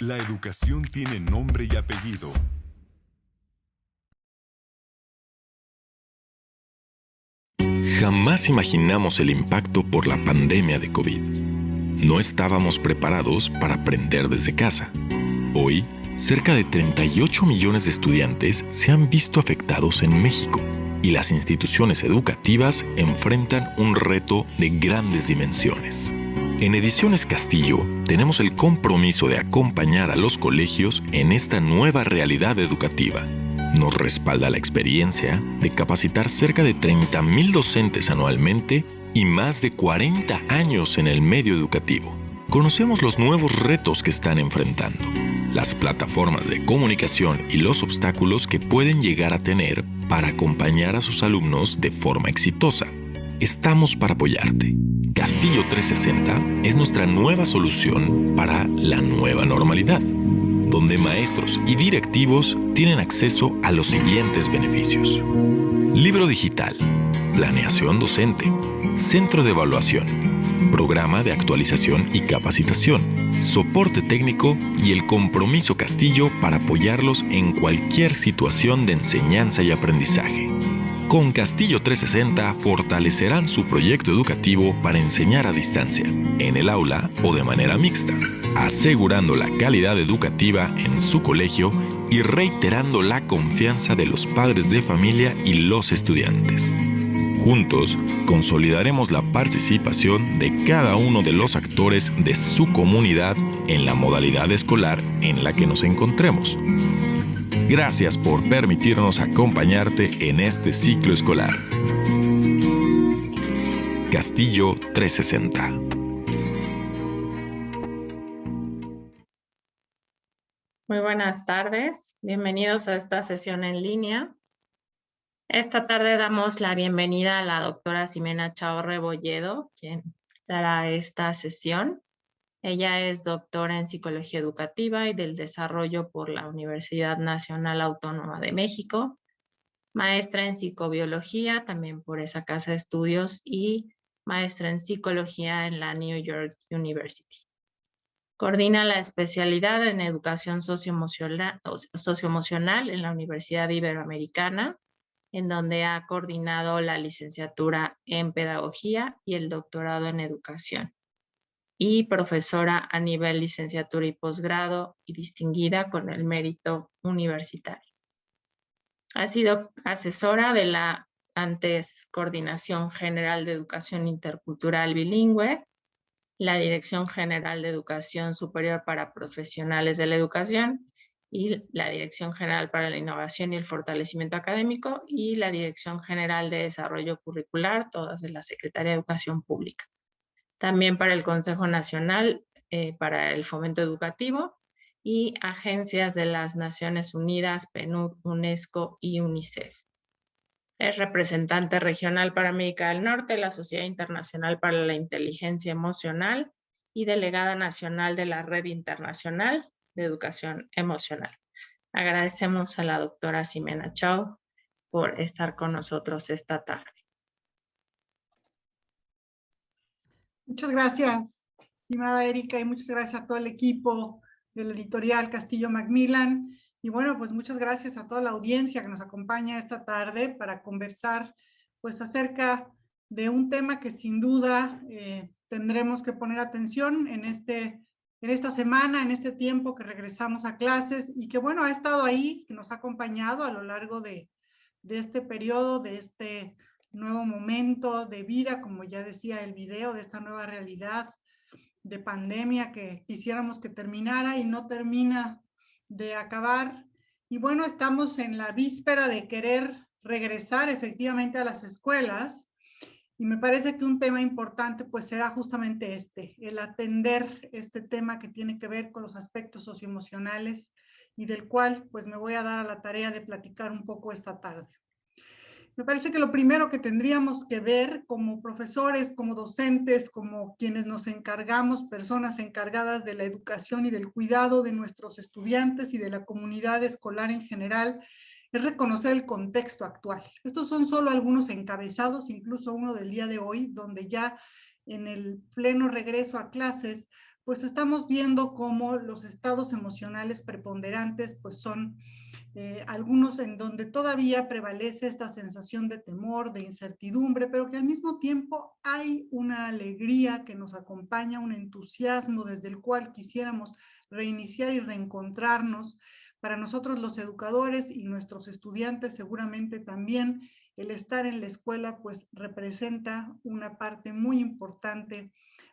La educación tiene nombre y apellido. Jamás imaginamos el impacto por la pandemia de COVID. No estábamos preparados para aprender desde casa. Hoy, cerca de 38 millones de estudiantes se han visto afectados en México y las instituciones educativas enfrentan un reto de grandes dimensiones. En Ediciones Castillo tenemos el compromiso de acompañar a los colegios en esta nueva realidad educativa. Nos respalda la experiencia de capacitar cerca de 30,000 docentes anualmente y más de 40 años en el medio educativo. Conocemos los nuevos retos que están enfrentando, las plataformas de comunicación y los obstáculos que pueden llegar a tener para acompañar a sus alumnos de forma exitosa. Estamos para apoyarte. Castillo 360 es nuestra nueva solución para la nueva normalidad, donde maestros y directivos tienen acceso a los siguientes beneficios: libro digital, planeación docente, centro de evaluación, programa de actualización y capacitación, soporte técnico y el compromiso Castillo para apoyarlos en cualquier situación de enseñanza y aprendizaje. Con Castillo 360 fortalecerán su proyecto educativo para enseñar a distancia, en el aula o de manera mixta, asegurando la calidad educativa en su colegio y reiterando la confianza de los padres de familia y los estudiantes. Juntos, consolidaremos la participación de cada uno de los actores de su comunidad en la modalidad escolar en la que nos encontremos. Gracias por permitirnos acompañarte en este ciclo escolar. Castillo 360. Muy buenas tardes, bienvenidos a esta sesión en línea. Esta tarde damos la bienvenida a la doctora Ximena Chao Rebolledo, quien dará esta sesión. Ella es doctora en Psicología Educativa y del Desarrollo por la Universidad Nacional Autónoma de México, maestra en Psicobiología también por esa casa de estudios y maestra en Psicología en la New York University. Coordina la especialidad en Educación Socioemocional en la Universidad Iberoamericana, en donde ha coordinado la licenciatura en Pedagogía y el doctorado en Educación, y profesora a nivel licenciatura y posgrado y distinguida con el mérito universitario. Ha sido asesora de la antes Coordinación General de Educación Intercultural Bilingüe, la Dirección General de Educación Superior para Profesionales de la Educación y la Dirección General para la Innovación y el Fortalecimiento Académico y la Dirección General de Desarrollo Curricular, todas de la Secretaría de Educación Pública. También para el Consejo Nacional para el Fomento Educativo y agencias de las Naciones Unidas, PNUD, UNESCO y UNICEF. Es representante regional para América del Norte, la Sociedad Internacional para la Inteligencia Emocional y delegada nacional de la Red Internacional de Educación Emocional. Agradecemos a la doctora Ximena Chao por estar con nosotros esta tarde. Muchas gracias, estimada Erika, y muchas gracias a todo el equipo de la editorial Castillo Macmillan. Y bueno, pues muchas gracias a toda la audiencia que nos acompaña esta tarde para conversar pues acerca de un tema que sin duda tendremos que poner atención en esta semana, en este tiempo que regresamos a clases y que bueno, ha estado ahí, que nos ha acompañado a lo largo de este periodo, de este nuevo momento de vida, como ya decía el video, de esta nueva realidad de pandemia que quisiéramos que terminara y no termina de acabar. Y bueno, estamos en la víspera de querer regresar efectivamente a las escuelas y me parece que un tema importante pues será justamente el atender este tema que tiene que ver con los aspectos socioemocionales y del cual pues me voy a dar a la tarea de platicar un poco esta tarde. Me parece que lo primero que tendríamos que ver como profesores, como docentes, como quienes nos encargamos, personas encargadas de la educación y del cuidado de nuestros estudiantes y de la comunidad escolar en general, es reconocer el contexto actual. Estos son solo algunos encabezados, incluso uno del día de hoy, donde ya en el pleno regreso a clases, pues estamos viendo cómo los estados emocionales preponderantes pues son algunos en donde todavía prevalece esta sensación de temor, de incertidumbre, pero que al mismo tiempo hay una alegría que nos acompaña, un entusiasmo desde el cual quisiéramos reiniciar y reencontrarnos. Para nosotros los educadores y nuestros estudiantes seguramente también el estar en la escuela pues representa una parte muy importante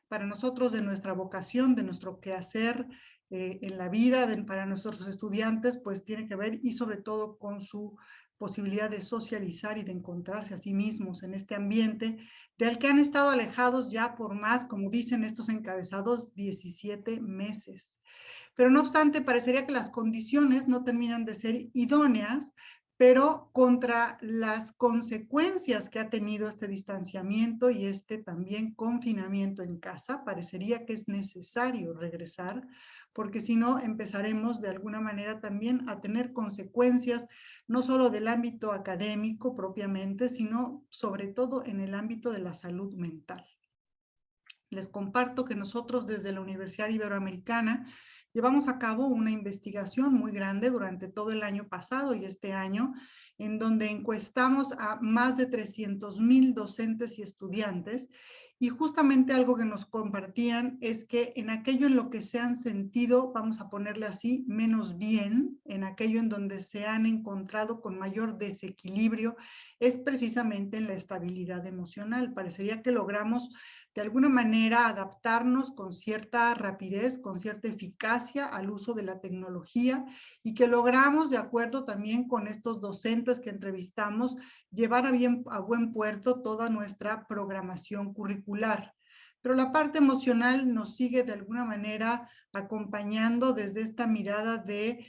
para nosotros de nuestra vocación, de nuestro quehacer en la vida, para nuestros estudiantes, pues tiene que ver y sobre todo con su posibilidad de socializar y de encontrarse a sí mismos en este ambiente del que han estado alejados ya por más, como dicen estos encabezados, 17 meses. Pero no obstante, parecería que las condiciones no terminan de ser idóneas, pero contra las consecuencias que ha tenido este distanciamiento y este también confinamiento en casa, parecería que es necesario regresar, porque si no empezaremos de alguna manera también a tener consecuencias, no solo del ámbito académico propiamente, sino sobre todo en el ámbito de la salud mental. Les comparto que nosotros desde la Universidad Iberoamericana llevamos a cabo una investigación muy grande durante todo el año pasado y este año, en donde encuestamos a más de 300,000 docentes y estudiantes, y justamente algo que nos compartían es que en aquello en lo que se han sentido, vamos a ponerle así, menos bien, en aquello en donde se han encontrado con mayor desequilibrio, es precisamente en la estabilidad emocional. Parecería que logramos de alguna manera adaptarnos con cierta rapidez, con cierta eficacia al uso de la tecnología, y que logramos, de acuerdo también con estos docentes que entrevistamos, llevar a buen puerto toda nuestra programación curricular. Pero la parte emocional nos sigue de alguna manera acompañando desde esta mirada de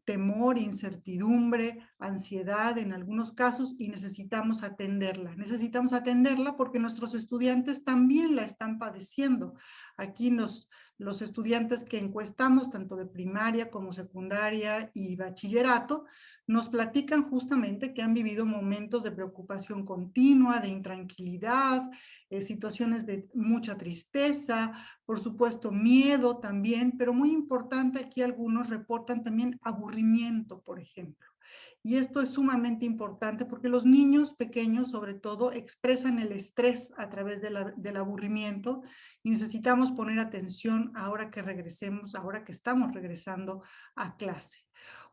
temor, incertidumbre, ansiedad en algunos casos, y necesitamos atenderla. Necesitamos atenderla porque nuestros estudiantes también la están padeciendo. Aquí los estudiantes que encuestamos, tanto de primaria como secundaria y bachillerato, nos platican justamente que han vivido momentos de preocupación continua, de intranquilidad, situaciones de mucha tristeza, por supuesto miedo también, pero muy importante aquí algunos reportan también aburrimiento, por ejemplo. Y esto es sumamente importante porque los niños pequeños, sobre todo, expresan el estrés a través del aburrimiento, y necesitamos poner atención ahora que regresemos, ahora que estamos regresando a clase.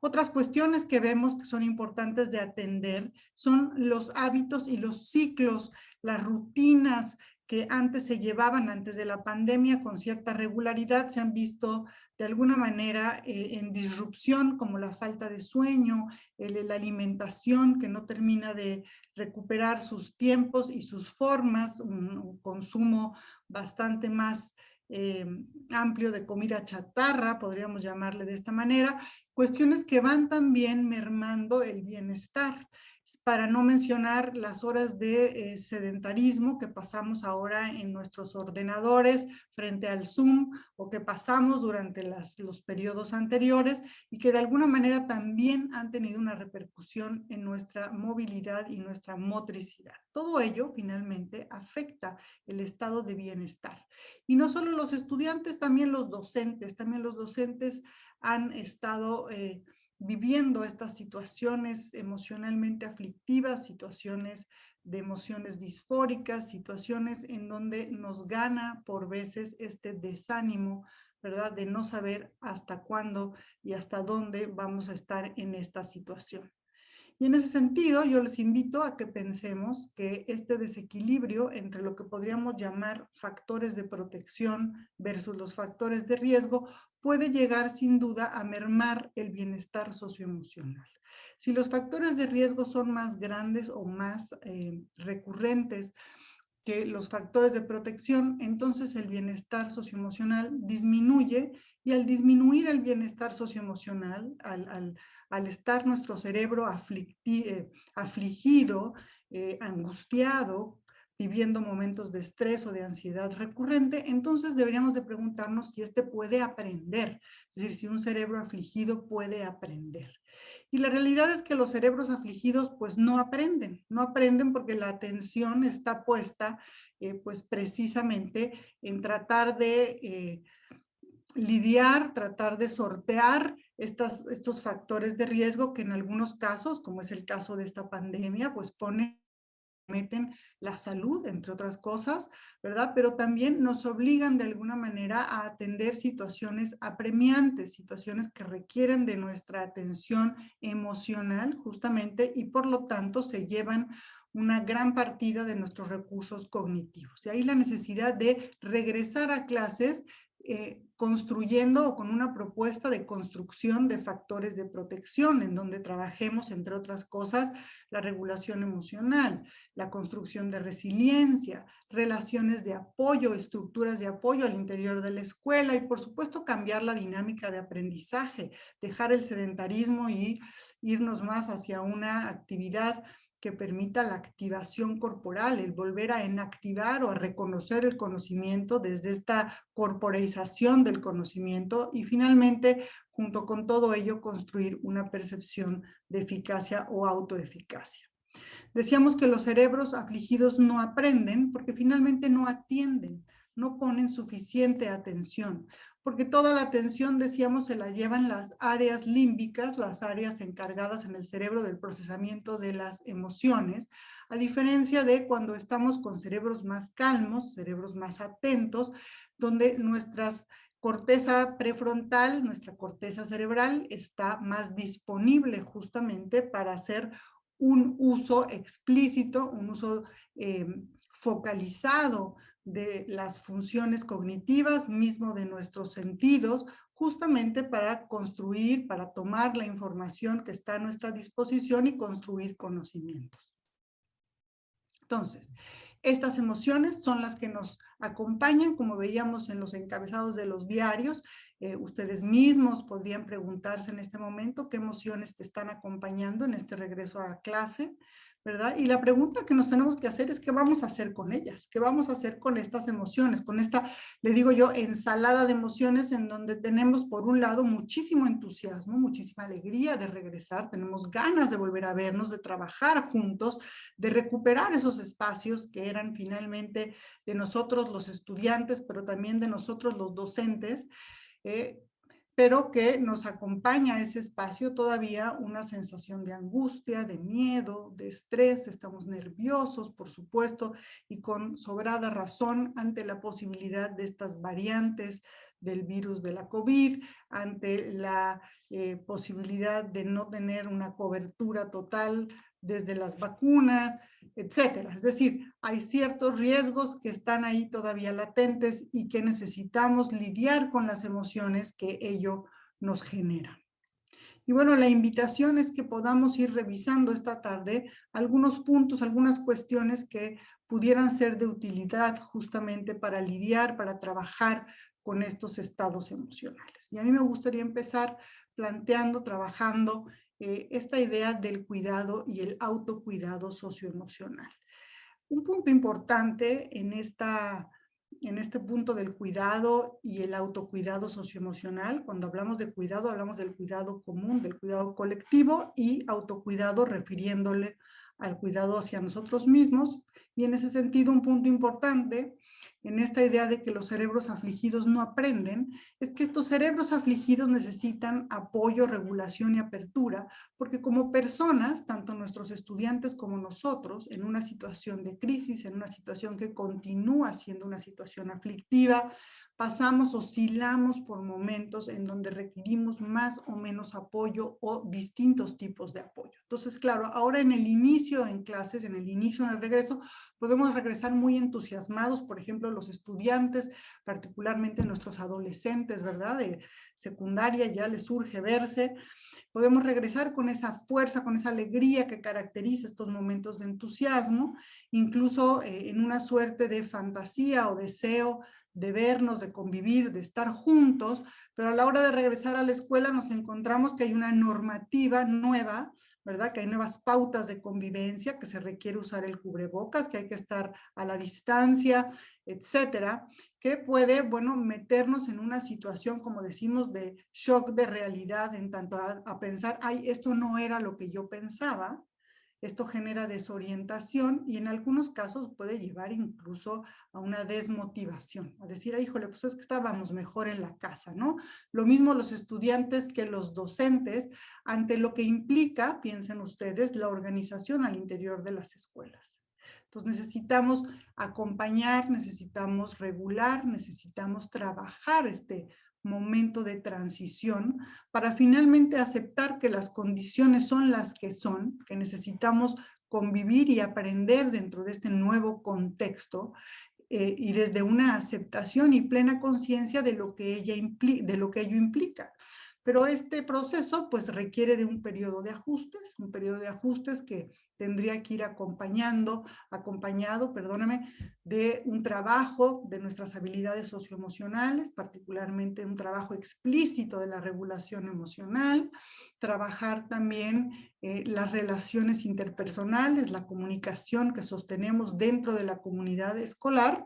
Otras cuestiones que vemos que son importantes de atender son los hábitos y los ciclos, las rutinas que antes se llevaban antes de la pandemia con cierta regularidad, se han visto de alguna manera en disrupción, como la falta de sueño, la alimentación que no termina de recuperar sus tiempos y sus formas, un consumo bastante más amplio de comida chatarra, podríamos llamarle de esta manera, cuestiones que van también mermando el bienestar, para no mencionar las horas de sedentarismo que pasamos ahora en nuestros ordenadores frente al Zoom, o que pasamos durante los periodos anteriores, y que de alguna manera también han tenido una repercusión en nuestra movilidad y nuestra motricidad. Todo ello finalmente afecta el estado de bienestar. Y no solo los estudiantes, también los docentes han estado viviendo estas situaciones emocionalmente aflictivas, situaciones de emociones disfóricas, situaciones en donde nos gana por veces este desánimo, ¿verdad? De no saber hasta cuándo y hasta dónde vamos a estar en esta situación. Y en ese sentido, yo les invito a que pensemos que este desequilibrio entre lo que podríamos llamar factores de protección versus los factores de riesgo puede llegar sin duda a mermar el bienestar socioemocional. Si los factores de riesgo son más grandes o más recurrentes que los factores de protección, entonces el bienestar socioemocional disminuye, y al disminuir el bienestar socioemocional, al estar nuestro cerebro afligido, angustiado, viviendo momentos de estrés o de ansiedad recurrente, entonces deberíamos de preguntarnos si este puede aprender, es decir, si un cerebro afligido puede aprender. Y la realidad es que los cerebros afligidos pues no aprenden porque la atención está puesta pues precisamente en tratar de lidiar, tratar de sortear estos factores de riesgo que en algunos casos, como es el caso de esta pandemia, pues meten la salud, entre otras cosas, ¿verdad? Pero también nos obligan de alguna manera a atender situaciones apremiantes, situaciones que requieren de nuestra atención emocional, justamente, y por lo tanto se llevan una gran partida de nuestros recursos cognitivos. Y ahí la necesidad de regresar a clases construyendo o con una propuesta de construcción de factores de protección en donde trabajemos, entre otras cosas, la regulación emocional, la construcción de resiliencia, relaciones de apoyo, estructuras de apoyo al interior de la escuela y, por supuesto, cambiar la dinámica de aprendizaje, dejar el sedentarismo y irnos más hacia una actividad que permita la activación corporal, el volver a enactivar o a reconocer el conocimiento desde esta corporalización del conocimiento y finalmente, junto con todo ello, construir una percepción de eficacia o autoeficacia. Decíamos que los cerebros afligidos no aprenden porque finalmente no atienden, no ponen suficiente atención, porque toda la atención, decíamos, se la llevan las áreas límbicas, las áreas encargadas en el cerebro del procesamiento de las emociones, a diferencia de cuando estamos con cerebros más calmos, cerebros más atentos, donde nuestras corteza prefrontal, nuestra corteza cerebral, está más disponible justamente para hacer un uso explícito, un uso focalizado de las funciones cognitivas, mismo de nuestros sentidos, justamente para construir, para tomar la información que está a nuestra disposición y construir conocimientos. Entonces, estas emociones son las que nos acompañan, como veíamos en los encabezados de los diarios. Ustedes mismos podrían preguntarse en este momento qué emociones te están acompañando en este regreso a clase, ¿verdad? Y la pregunta que nos tenemos que hacer es qué vamos a hacer con ellas, qué vamos a hacer con estas emociones, con esta, le digo yo, ensalada de emociones en donde tenemos por un lado muchísimo entusiasmo, muchísima alegría de regresar, tenemos ganas de volver a vernos, de trabajar juntos, de recuperar esos espacios que eran finalmente de nosotros los estudiantes, pero también de nosotros los docentes, pero que nos acompaña a ese espacio todavía una sensación de angustia, de miedo, de estrés, estamos nerviosos, por supuesto, y con sobrada razón ante la posibilidad de estas variantes del virus de la COVID, ante la posibilidad de no tener una cobertura total desde las vacunas, etcétera. Es decir, hay ciertos riesgos que están ahí todavía latentes y que necesitamos lidiar con las emociones que ello nos genera. Y bueno, la invitación es que podamos ir revisando esta tarde algunos puntos, algunas cuestiones que pudieran ser de utilidad justamente para lidiar, para trabajar con estos estados emocionales. Y a mí me gustaría empezar planteando, trabajando esta idea del cuidado y el autocuidado socioemocional. Un punto importante en este punto del cuidado y el autocuidado socioemocional, cuando hablamos de cuidado, hablamos del cuidado común, del cuidado colectivo y autocuidado refiriéndole al cuidado hacia nosotros mismos. Y en ese sentido, un punto importante en esta idea de que los cerebros afligidos no aprenden, es que estos cerebros afligidos necesitan apoyo, regulación y apertura, porque como personas, tanto nuestros estudiantes como nosotros, en una situación de crisis, en una situación que continúa siendo una situación aflictiva, pasamos, oscilamos por momentos en donde requerimos más o menos apoyo o distintos tipos de apoyo. Entonces, claro, ahora en el inicio en clases, en el inicio en el regreso, podemos regresar muy entusiasmados, por ejemplo, los estudiantes, particularmente nuestros adolescentes, ¿verdad? De secundaria ya les surge verse. Podemos regresar con esa fuerza, con esa alegría que caracteriza estos momentos de entusiasmo, incluso en una suerte de fantasía o deseo de vernos, de convivir, de estar juntos, pero a la hora de regresar a la escuela nos encontramos que hay una normativa nueva, ¿verdad? Que hay nuevas pautas de convivencia, que se requiere usar el cubrebocas, que hay que estar a la distancia, etcétera, que puede, bueno, meternos en una situación, como decimos, de shock de realidad, en tanto a pensar, ay, esto no era lo que yo pensaba, Esto genera desorientación y en algunos casos puede llevar incluso a una desmotivación, a decir, híjole, pues es que estábamos mejor en la casa, ¿no? Lo mismo los estudiantes que los docentes, ante lo que implica, piensen ustedes, la organización al interior de las escuelas. Entonces necesitamos acompañar, necesitamos regular, necesitamos trabajar este momento de transición para finalmente aceptar que las condiciones son las que son, que necesitamos convivir y aprender dentro de este nuevo contexto y desde una aceptación y plena conciencia de lo que ello implica. Pero este proceso pues requiere de un periodo de ajustes que tendría que ir acompañado, de un trabajo de nuestras habilidades socioemocionales, particularmente un trabajo explícito de la regulación emocional, trabajar también las relaciones interpersonales, la comunicación que sostenemos dentro de la comunidad escolar,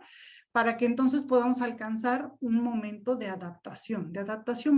para que entonces podamos alcanzar un momento de adaptación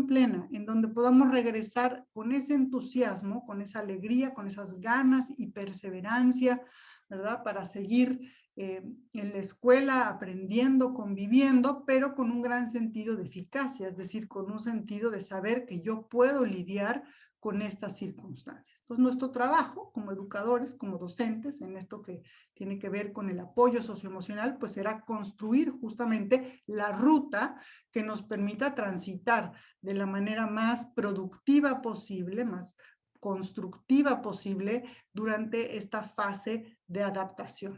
plena, en donde podamos regresar con ese entusiasmo, con esa alegría, con esas ganas y perseverancia, ¿verdad? Para seguir en la escuela aprendiendo, conviviendo, pero con un gran sentido de eficacia, es decir, con un sentido de saber que yo puedo lidiar con estas circunstancias. Entonces, nuestro trabajo como educadores, como docentes, en esto que tiene que ver con el apoyo socioemocional, pues será construir justamente la ruta que nos permita transitar de la manera más productiva posible, más constructiva posible durante esta fase de adaptación.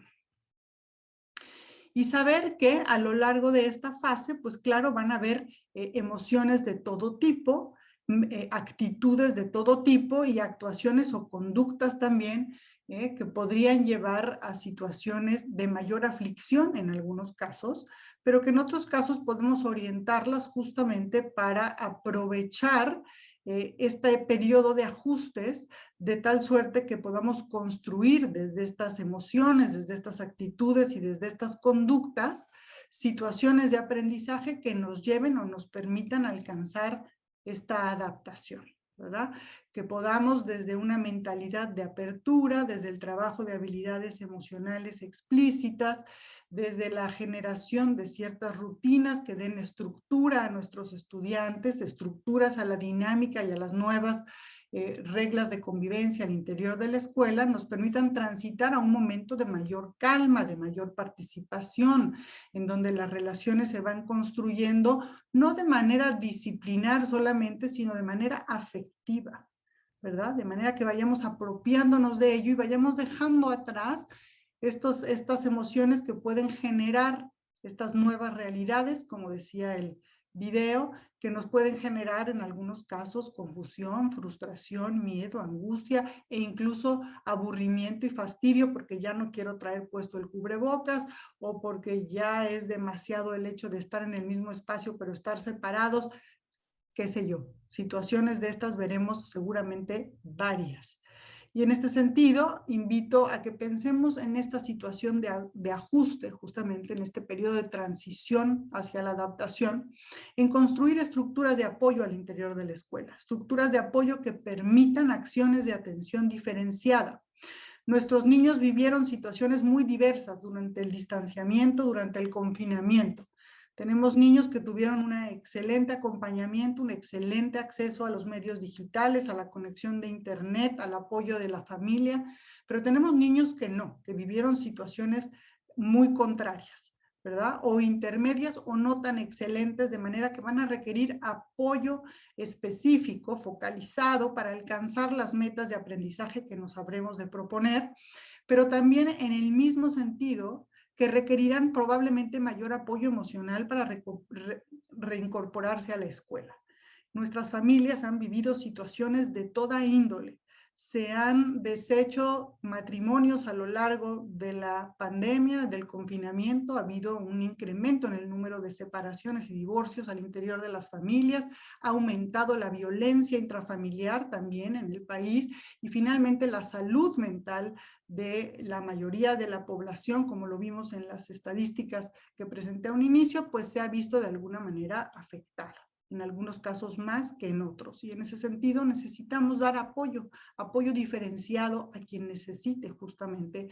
Y saber que a lo largo de esta fase, pues claro, van a haber emociones de todo tipo, actitudes de todo tipo y actuaciones o conductas también que podrían llevar a situaciones de mayor aflicción en algunos casos, pero que en otros casos podemos orientarlas justamente para aprovechar este periodo de ajustes de tal suerte que podamos construir desde estas emociones, desde estas actitudes y desde estas conductas, situaciones de aprendizaje que nos lleven o nos permitan alcanzar esta adaptación, ¿verdad? Que podamos desde una mentalidad de apertura, desde el trabajo de habilidades emocionales explícitas, desde la generación de ciertas rutinas que den estructura a nuestros estudiantes, estructuras a la dinámica y a las nuevas reglas de convivencia al interior de la escuela, nos permitan transitar a un momento de mayor calma, de mayor participación, en donde las relaciones se van construyendo no de manera disciplinar solamente, sino de manera afectiva, ¿verdad? De manera que vayamos apropiándonos de ello y vayamos dejando atrás estas emociones que pueden generar estas nuevas realidades, como decía el video, que nos pueden generar en algunos casos confusión, frustración, miedo, angustia e incluso aburrimiento y fastidio porque ya no quiero traer puesto el cubrebocas o porque ya es demasiado el hecho de estar en el mismo espacio pero estar separados, qué sé yo. Situaciones de estas veremos seguramente varias. Y en este sentido, invito a que pensemos en esta situación de ajuste, justamente en este periodo de transición hacia la adaptación, en construir estructuras de apoyo al interior de la escuela, estructuras de apoyo que permitan acciones de atención diferenciada. Nuestros niños vivieron situaciones muy diversas durante el distanciamiento, durante el confinamiento. Tenemos niños que tuvieron un excelente acompañamiento, un excelente acceso a los medios digitales, a la conexión de internet, al apoyo de la familia, pero tenemos niños que no, que vivieron situaciones muy contrarias, ¿verdad? O intermedias o no tan excelentes, de manera que van a requerir apoyo específico, focalizado, para alcanzar las metas de aprendizaje que nos habremos de proponer, pero también en el mismo sentido que requerirán probablemente mayor apoyo emocional para reincorporarse a la escuela. Nuestras familias han vivido situaciones de toda índole. Se han deshecho matrimonios a lo largo de la pandemia, del confinamiento. Ha habido un incremento en el número de separaciones y divorcios al interior de las familias. Ha aumentado la violencia intrafamiliar también en el país. Y finalmente la salud mental de la mayoría de la población, como lo vimos en las estadísticas que presenté a un inicio, pues se ha visto de alguna manera afectada. en algunos casos más que en otros. Y en ese sentido necesitamos dar apoyo diferenciado a quien necesite justamente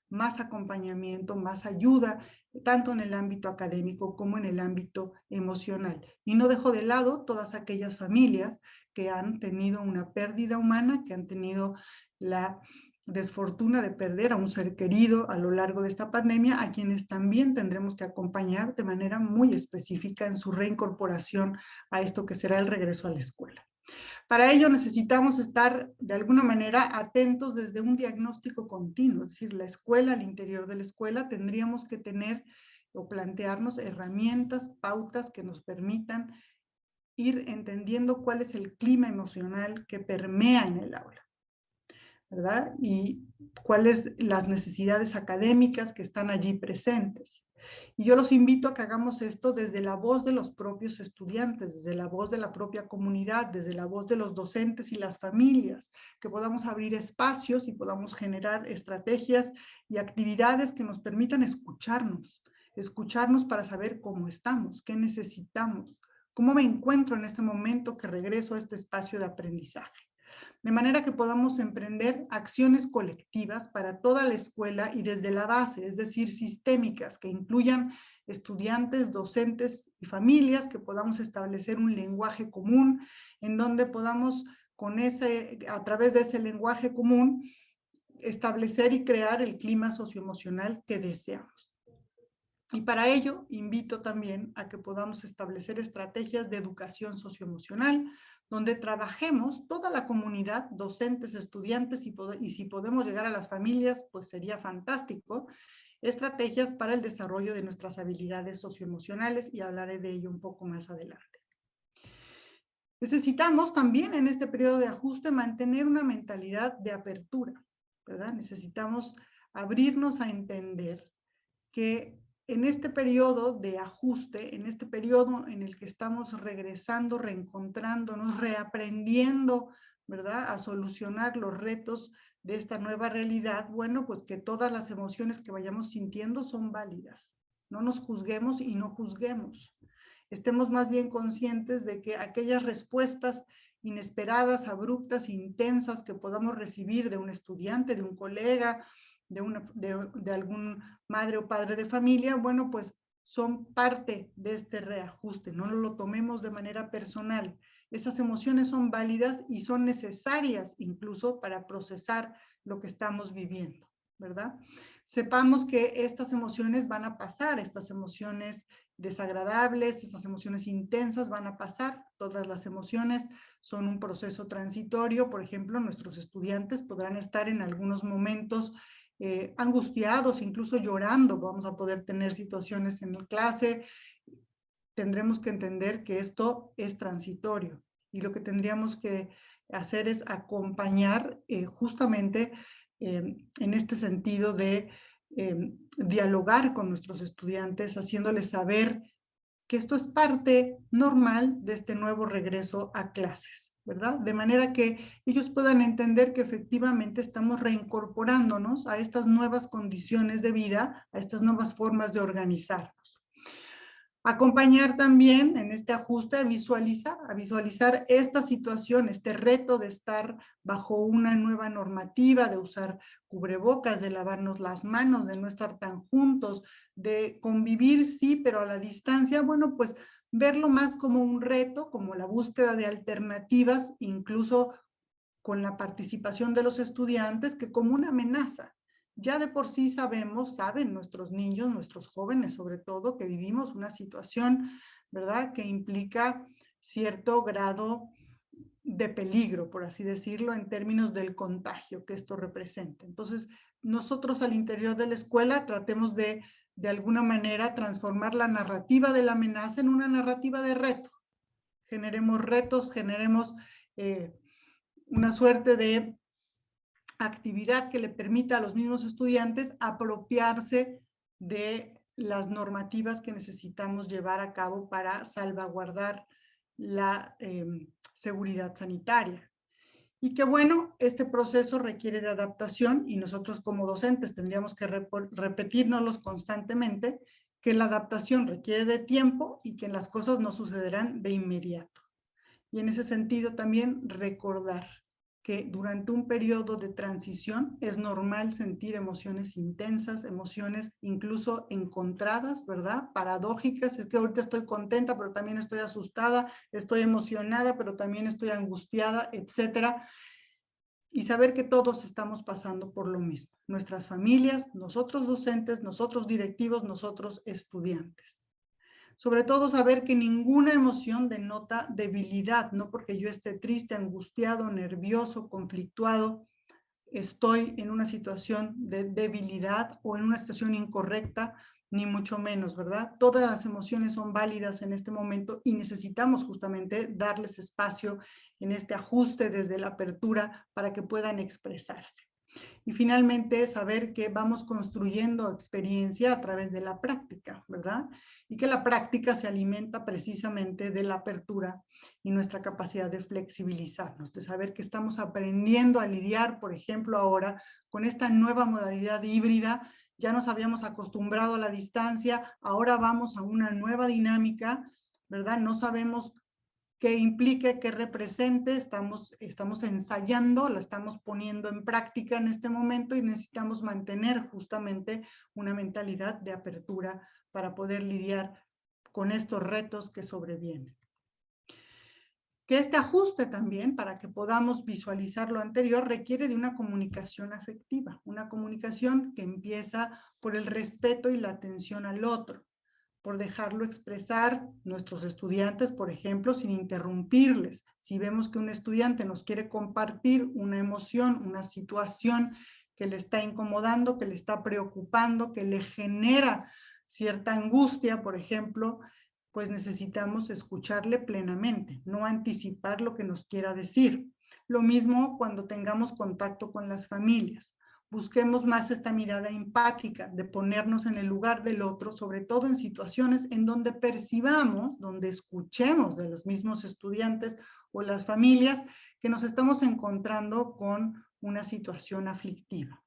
más acompañamiento, más ayuda, tanto en el ámbito académico como en el ámbito emocional. Y no dejo de lado todas aquellas familias que han tenido una pérdida humana, que han tenido la desfortuna de perder a un ser querido a lo largo de esta pandemia, a quienes también tendremos que acompañar de manera muy específica en su reincorporación a esto que será el regreso a la escuela. Para ello necesitamos estar de alguna manera atentos desde un diagnóstico continuo, es decir, la escuela, al interior de la escuela tendríamos que tener o plantearnos herramientas, pautas que nos permitan ir entendiendo cuál es el clima emocional que permea en el aula, ¿verdad? Y cuáles las necesidades académicas que están allí presentes. Y yo los invito a que hagamos esto desde la voz de los propios estudiantes, desde la voz de la propia comunidad, desde la voz de los docentes y las familias, que podamos abrir espacios y podamos generar estrategias y actividades que nos permitan escucharnos para saber cómo estamos, qué necesitamos, cómo me encuentro en este momento que regreso a este espacio de aprendizaje. De manera que podamos emprender acciones colectivas para toda la escuela y desde la base, es decir, sistémicas, que incluyan estudiantes, docentes y familias, que podamos establecer un lenguaje común, en donde podamos, a través de ese lenguaje común, establecer y crear el clima socioemocional que deseamos. Y para ello, invito también a que podamos establecer estrategias de educación socioemocional, donde trabajemos toda la comunidad, docentes, estudiantes, y si podemos llegar a las familias, pues sería fantástico, estrategias para el desarrollo de nuestras habilidades socioemocionales, y hablaré de ello un poco más adelante. Necesitamos también en este periodo de ajuste mantener una mentalidad de apertura, ¿verdad? Necesitamos abrirnos a entender que en este periodo de ajuste, en este periodo en el que estamos regresando, reencontrándonos, reaprendiendo, ¿verdad?, a solucionar los retos de esta nueva realidad, bueno, pues que todas las emociones que vayamos sintiendo son válidas. No nos juzguemos y no juzguemos. Estemos más bien conscientes de que aquellas respuestas inesperadas, abruptas, intensas que podamos recibir de un estudiante, de un colega, de algún madre o padre de familia, bueno, pues son parte de este reajuste, no lo tomemos de manera personal. Esas emociones son válidas y son necesarias incluso para procesar lo que estamos viviendo, ¿verdad? Sepamos que estas emociones van a pasar, estas emociones desagradables, esas emociones intensas van a pasar, todas las emociones son un proceso transitorio. Por ejemplo, nuestros estudiantes podrán estar en algunos momentos angustiados, incluso llorando, vamos a poder tener situaciones en la clase. Tendremos que entender que esto es transitorio y lo que tendríamos que hacer es acompañar justamente en este sentido de dialogar con nuestros estudiantes, haciéndoles saber que esto es parte normal de este nuevo regreso a clases, ¿verdad? De manera que ellos puedan entender que efectivamente estamos reincorporándonos a estas nuevas condiciones de vida, a estas nuevas formas de organizarnos. Acompañar también en este ajuste a visualizar esta situación, este reto de estar bajo una nueva normativa, de usar cubrebocas, de lavarnos las manos, de no estar tan juntos, de convivir, sí, pero a la distancia. Bueno, pues verlo más como un reto, como la búsqueda de alternativas, incluso con la participación de los estudiantes, que como una amenaza. Ya de por sí saben nuestros niños, nuestros jóvenes sobre todo, que vivimos una situación, ¿verdad?, que implica cierto grado de peligro, por así decirlo, en términos del contagio que esto representa. Entonces, nosotros al interior de la escuela tratemos de alguna manera, transformar la narrativa de la amenaza en una narrativa de reto. Generemos retos, generemos una suerte de actividad que le permita a los mismos estudiantes apropiarse de las normativas que necesitamos llevar a cabo para salvaguardar la seguridad sanitaria. Y que bueno, este proceso requiere de adaptación y nosotros como docentes tendríamos que repetirnoslos constantemente, que la adaptación requiere de tiempo y que las cosas no sucederán de inmediato. Y en ese sentido también recordar que durante un periodo de transición es normal sentir emociones intensas, emociones incluso encontradas, ¿verdad? Paradójicas, es que ahorita estoy contenta, pero también estoy asustada, estoy emocionada, pero también estoy angustiada, etcétera. Y saber que todos estamos pasando por lo mismo. Nuestras familias, nosotros docentes, nosotros directivos, nosotros estudiantes. Sobre todo saber que ninguna emoción denota debilidad, no porque yo esté triste, angustiado, nervioso, conflictuado, estoy en una situación de debilidad o en una situación incorrecta, ni mucho menos, ¿verdad? Todas las emociones son válidas en este momento y necesitamos justamente darles espacio en este ajuste desde la apertura para que puedan expresarse. Y finalmente, saber que vamos construyendo experiencia a través de la práctica, ¿verdad? Y que la práctica se alimenta precisamente de la apertura y nuestra capacidad de flexibilizarnos, de saber que estamos aprendiendo a lidiar, por ejemplo, ahora con esta nueva modalidad híbrida. Ya nos habíamos acostumbrado a la distancia, ahora vamos a una nueva dinámica, ¿verdad? No sabemos qué implique, qué represente, estamos ensayando, la estamos poniendo en práctica en este momento y necesitamos mantener justamente una mentalidad de apertura para poder lidiar con estos retos que sobrevienen. Que este ajuste también, para que podamos visualizar lo anterior, requiere de una comunicación afectiva, una comunicación que empieza por el respeto y la atención al otro, por dejarlo expresar nuestros estudiantes, por ejemplo, sin interrumpirles. Si vemos que un estudiante nos quiere compartir una emoción, una situación que le está incomodando, que le está preocupando, que le genera cierta angustia, por ejemplo, pues necesitamos escucharle plenamente, no anticipar lo que nos quiera decir. Lo mismo cuando tengamos contacto con las familias. Busquemos más esta mirada empática, de ponernos en el lugar del otro, sobre todo en situaciones en donde percibamos, donde escuchemos de los mismos estudiantes o las familias que nos estamos encontrando con una situación aflictiva.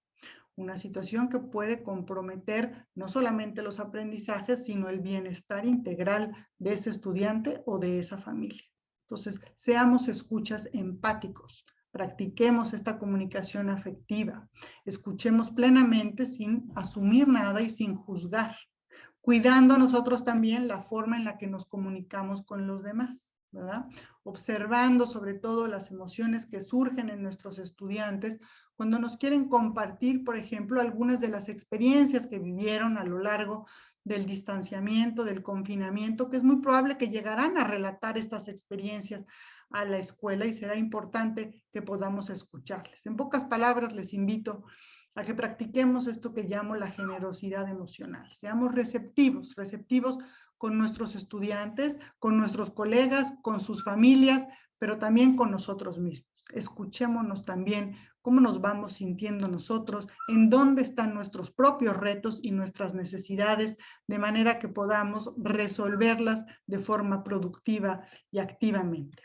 Una situación que puede comprometer no solamente los aprendizajes, sino el bienestar integral de ese estudiante o de esa familia. Entonces, seamos escuchas empáticos. Practiquemos esta comunicación afectiva, escuchemos plenamente sin asumir nada y sin juzgar, cuidando nosotros también la forma en la que nos comunicamos con los demás, ¿verdad? Observando sobre todo las emociones que surgen en nuestros estudiantes cuando nos quieren compartir, por ejemplo, algunas de las experiencias que vivieron a lo largo del distanciamiento, del confinamiento, que es muy probable que llegarán a relatar estas experiencias a la escuela y será importante que podamos escucharles. En pocas palabras, les invito a que practiquemos esto que llamo la generosidad emocional. Seamos receptivos, receptivos con nuestros estudiantes, con nuestros colegas, con sus familias, pero también con nosotros mismos. Escuchémonos también cómo nos vamos sintiendo nosotros, en dónde están nuestros propios retos y nuestras necesidades, de manera que podamos resolverlas de forma productiva y activamente.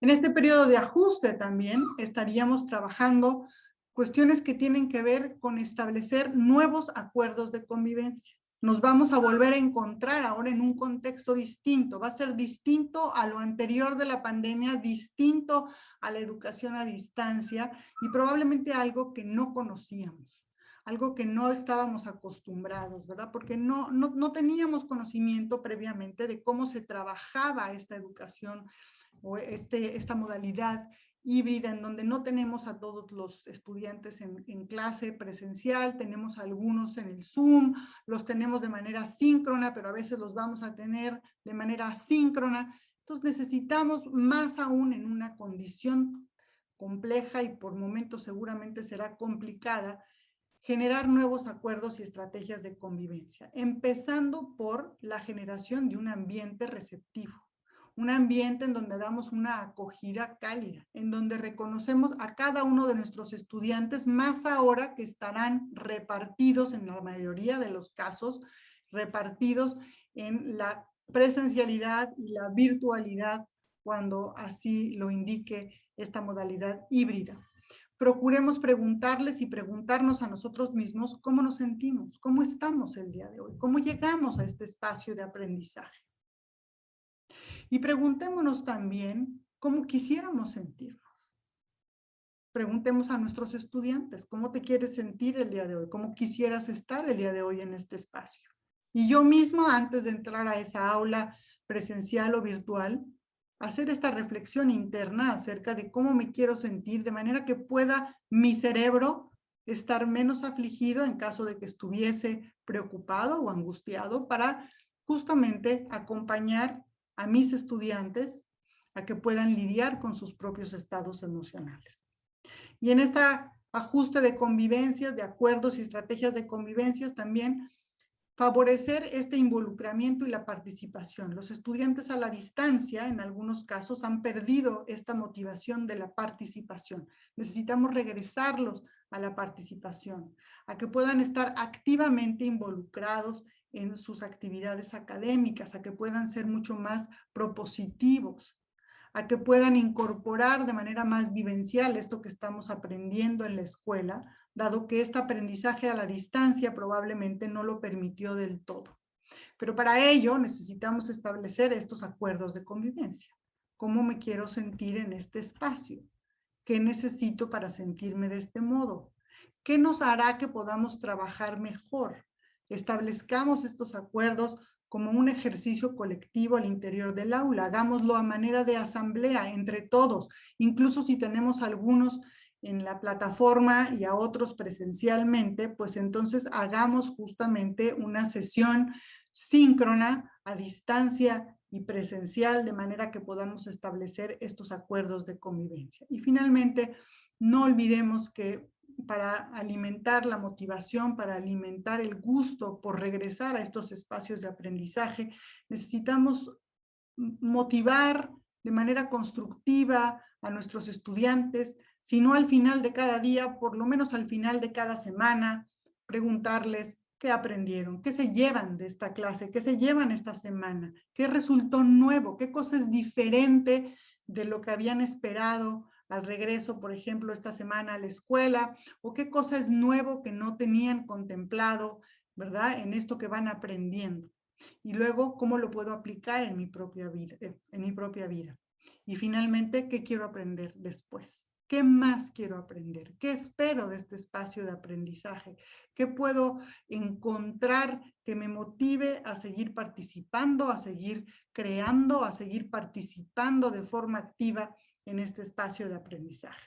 En este periodo de ajuste también estaríamos trabajando cuestiones que tienen que ver con establecer nuevos acuerdos de convivencia. Nos vamos a volver a encontrar ahora en un contexto distinto, va a ser distinto a lo anterior de la pandemia, distinto a la educación a distancia y probablemente algo que no conocíamos, algo que no estábamos acostumbrados, ¿verdad? Porque no teníamos conocimiento previamente de cómo se trabajaba esta educación o esta modalidad híbrida en donde no tenemos a todos los estudiantes en clase presencial, tenemos a algunos en el Zoom, los tenemos de manera síncrona, pero a veces los vamos a tener de manera asíncrona. Entonces necesitamos más aún en una condición compleja y por momentos seguramente será complicada, generar nuevos acuerdos y estrategias de convivencia, empezando por la generación de un ambiente receptivo. Un ambiente en donde damos una acogida cálida, en donde reconocemos a cada uno de nuestros estudiantes, más ahora que estarán repartidos en la mayoría de los casos, repartidos en la presencialidad y la virtualidad cuando así lo indique esta modalidad híbrida. procuremos preguntarles y preguntarnos a nosotros mismos cómo nos sentimos, cómo estamos el día de hoy, cómo llegamos a este espacio de aprendizaje. Y preguntémonos también cómo quisiéramos sentirnos. Preguntemos a nuestros estudiantes, ¿cómo te quieres sentir el día de hoy? ¿Cómo quisieras estar el día de hoy en este espacio? Y yo mismo, antes de entrar a esa aula presencial o virtual, hacer esta reflexión interna acerca de cómo me quiero sentir, de manera que pueda mi cerebro estar menos afligido en caso de que estuviese preocupado o angustiado, para justamente acompañar a mis estudiantes a que puedan lidiar con sus propios estados emocionales. Y en este ajuste de convivencias, de acuerdos y estrategias de convivencias, también favorecer este involucramiento y la participación. Los estudiantes a la distancia, en algunos casos, han perdido esta motivación de la participación. Necesitamos regresarlos a la participación, a que puedan estar activamente involucrados en sus actividades académicas, a que puedan ser mucho más propositivos, a que puedan incorporar de manera más vivencial esto que estamos aprendiendo en la escuela, dado que este aprendizaje a la distancia probablemente no lo permitió del todo. Pero para ello necesitamos establecer estos acuerdos de convivencia. ¿Cómo me quiero sentir en este espacio? ¿Qué necesito para sentirme de este modo? ¿Qué nos hará que podamos trabajar mejor? Establezcamos estos acuerdos como un ejercicio colectivo al interior del aula. Hagámoslo a manera de asamblea entre todos, incluso si tenemos algunos en la plataforma y a otros presencialmente, pues entonces hagamos justamente una sesión síncrona, a distancia y presencial, de manera que podamos establecer estos acuerdos de convivencia. Y finalmente, no olvidemos que para alimentar la motivación, para alimentar el gusto por regresar a estos espacios de aprendizaje, necesitamos motivar de manera constructiva a nuestros estudiantes, si no al final de cada día, por lo menos al final de cada semana, preguntarles qué aprendieron, qué se llevan de esta clase, qué se llevan esta semana, qué resultó nuevo, qué cosa es diferente de lo que habían esperado al regreso, por ejemplo, esta semana a la escuela, o qué cosa es nuevo que no tenían contemplado, ¿verdad?, en esto que van aprendiendo. Y luego, ¿cómo lo puedo aplicar en mi propia vida? Y finalmente, ¿qué quiero aprender después? ¿Qué más quiero aprender? ¿Qué espero de este espacio de aprendizaje? ¿Qué puedo encontrar que me motive a seguir participando, a seguir creando, a seguir participando de forma activa en este espacio de aprendizaje?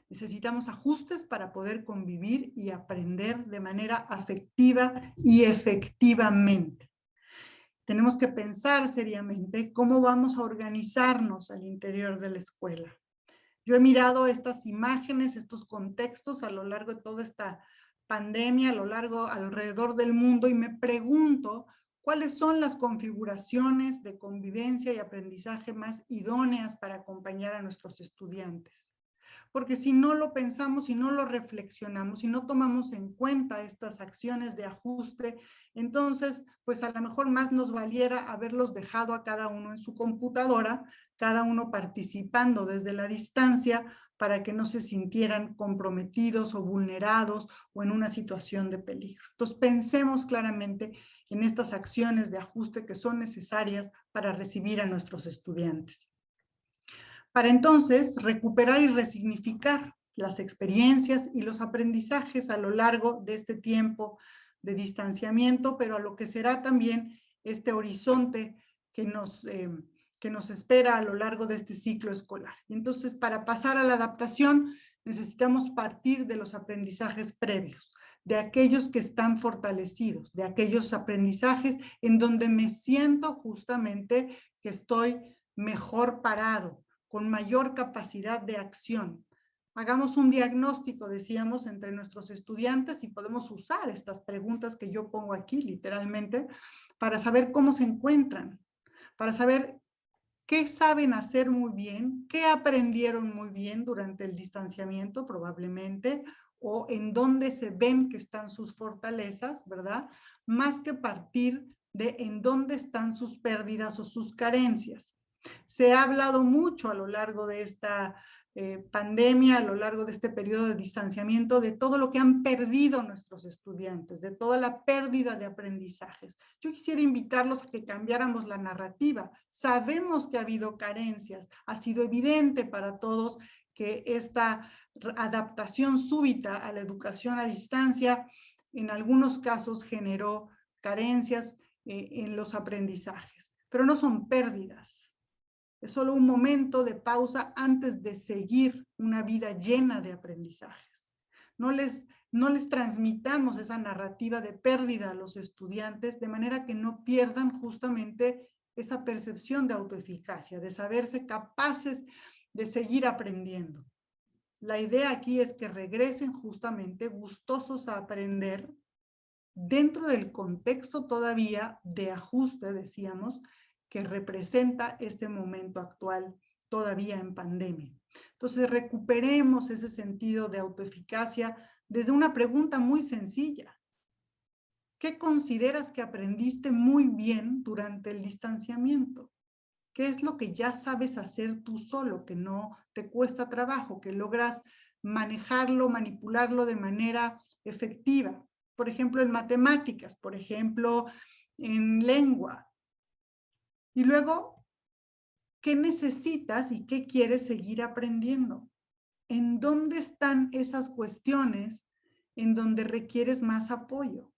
Necesitamos ajustes para poder convivir y aprender de manera afectiva y efectivamente. Tenemos que pensar seriamente cómo vamos a organizarnos al interior de la escuela. Yo he mirado estas imágenes, estos contextos a lo largo de toda esta pandemia, alrededor del mundo, y me pregunto cuáles son las configuraciones de convivencia y aprendizaje más idóneas para acompañar a nuestros estudiantes. Porque si no lo pensamos, si no lo reflexionamos, si no tomamos en cuenta estas acciones de ajuste, entonces, pues a lo mejor más nos valiera haberlos dejado a cada uno en su computadora, cada uno participando desde la distancia, para que no se sintieran comprometidos o vulnerados o en una situación de peligro. Entonces, pensemos claramente en estas acciones de ajuste que son necesarias para recibir a nuestros estudiantes. Para entonces recuperar y resignificar las experiencias y los aprendizajes a lo largo de este tiempo de distanciamiento, pero a lo que será también este horizonte que nos espera a lo largo de este ciclo escolar. Y entonces, para pasar a la adaptación, necesitamos partir de los aprendizajes previos, de aquellos que están fortalecidos, de aquellos aprendizajes en donde me siento justamente que estoy mejor parado, con mayor capacidad de acción. Hagamos un diagnóstico, decíamos, entre nuestros estudiantes, y podemos usar estas preguntas que yo pongo aquí, literalmente, para saber cómo se encuentran, para saber qué saben hacer muy bien, qué aprendieron muy bien durante el distanciamiento, probablemente, o en dónde se ven que están sus fortalezas, ¿verdad? Más que partir de en dónde están sus pérdidas o sus carencias. Se ha hablado mucho a lo largo de esta pandemia, a lo largo de este periodo de distanciamiento, de todo lo que han perdido nuestros estudiantes, de toda la pérdida de aprendizajes. Yo quisiera invitarlos a que cambiáramos la narrativa. Sabemos que ha habido carencias, ha sido evidente para todos que esta adaptación súbita a la educación a distancia en algunos casos generó carencias en los aprendizajes, pero no son pérdidas. Es solo un momento de pausa antes de seguir una vida llena de aprendizajes. No les transmitamos esa narrativa de pérdida a los estudiantes de manera que no pierdan justamente esa percepción de autoeficacia, de saberse capaces de seguir aprendiendo. La idea aquí es que regresen justamente gustosos a aprender dentro del contexto todavía de ajuste, decíamos, que representa este momento actual todavía en pandemia. Entonces, recuperemos ese sentido de autoeficacia desde una pregunta muy sencilla. ¿Qué consideras que aprendiste muy bien durante el distanciamiento? ¿Qué es lo que ya sabes hacer tú solo, que no te cuesta trabajo, que logras manejarlo, manipularlo de manera efectiva? Por ejemplo, en matemáticas, por ejemplo, en lengua. Y luego, ¿qué necesitas y qué quieres seguir aprendiendo? ¿En dónde están esas cuestiones en donde requieres más apoyo?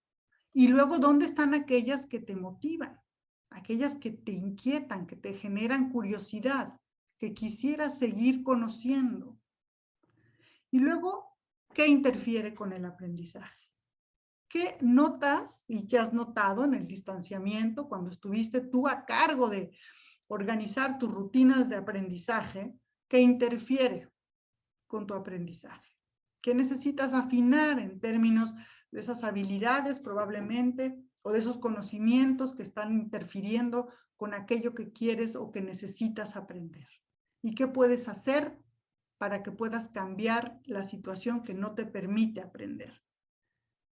Y luego, ¿dónde están aquellas que te motivan? Aquellas que te inquietan, que te generan curiosidad, que quisieras seguir conociendo. Y luego, ¿qué interfiere con el aprendizaje? ¿Qué notas y qué has notado en el distanciamiento cuando estuviste tú a cargo de organizar tus rutinas de aprendizaje que interfiere con tu aprendizaje? ¿Qué necesitas afinar en términos de esas habilidades probablemente o de esos conocimientos que están interfiriendo con aquello que quieres o que necesitas aprender? ¿Y qué puedes hacer para que puedas cambiar la situación que no te permite aprender?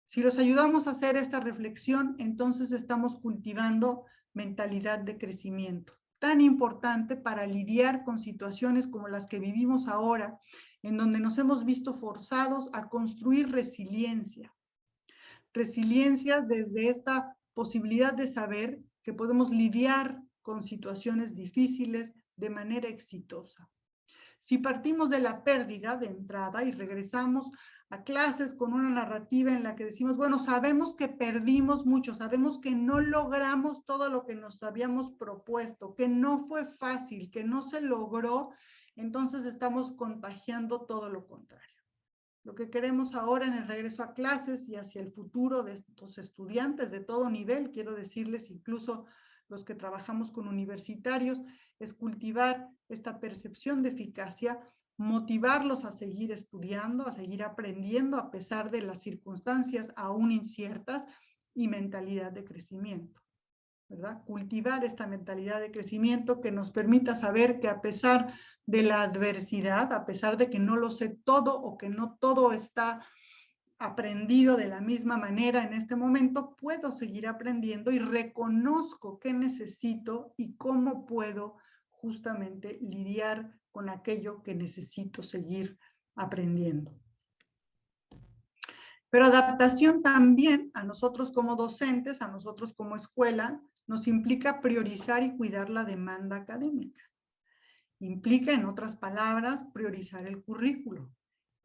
Si los ayudamos a hacer esta reflexión, entonces estamos cultivando mentalidad de crecimiento, tan importante para lidiar con situaciones como las que vivimos ahora, en donde nos hemos visto forzados a construir resiliencia. Resiliencia desde esta posibilidad de saber que podemos lidiar con situaciones difíciles de manera exitosa. Si partimos de la pérdida de entrada y regresamos a clases con una narrativa en la que decimos, bueno, sabemos que perdimos mucho, sabemos que no logramos todo lo que nos habíamos propuesto, que no fue fácil, que no se logró, entonces estamos contagiando todo lo contrario. Lo que queremos ahora en el regreso a clases y hacia el futuro de estos estudiantes de todo nivel, quiero decirles incluso los que trabajamos con universitarios, es cultivar esta percepción de eficacia, motivarlos a seguir estudiando, a seguir aprendiendo a pesar de las circunstancias aún inciertas y mentalidad de crecimiento, ¿verdad? Cultivar esta mentalidad de crecimiento que nos permita saber que a pesar de la adversidad, a pesar de que no lo sé todo o que no todo está aprendido de la misma manera en este momento, puedo seguir aprendiendo y reconozco qué necesito y cómo puedo justamente lidiar con aquello que necesito seguir aprendiendo. Pero adaptación también a nosotros como docentes, a nosotros como escuela, nos implica priorizar y cuidar la demanda académica. Implica, en otras palabras, priorizar el currículo.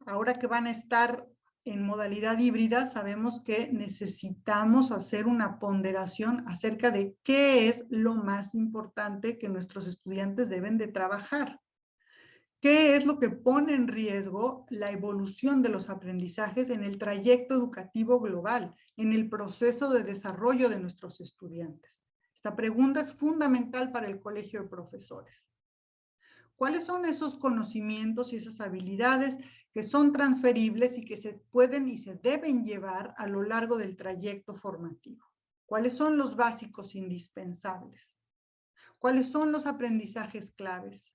Ahora que van a estar en modalidad híbrida, sabemos que necesitamos hacer una ponderación acerca de qué es lo más importante que nuestros estudiantes deben de trabajar. ¿Qué es lo que pone en riesgo la evolución de los aprendizajes en el trayecto educativo global, en el proceso de desarrollo de nuestros estudiantes? Esta pregunta es fundamental para el Colegio de Profesores. ¿Cuáles son esos conocimientos y esas habilidades que son transferibles y que se pueden y se deben llevar a lo largo del trayecto formativo? ¿Cuáles son los básicos indispensables? ¿Cuáles son los aprendizajes claves?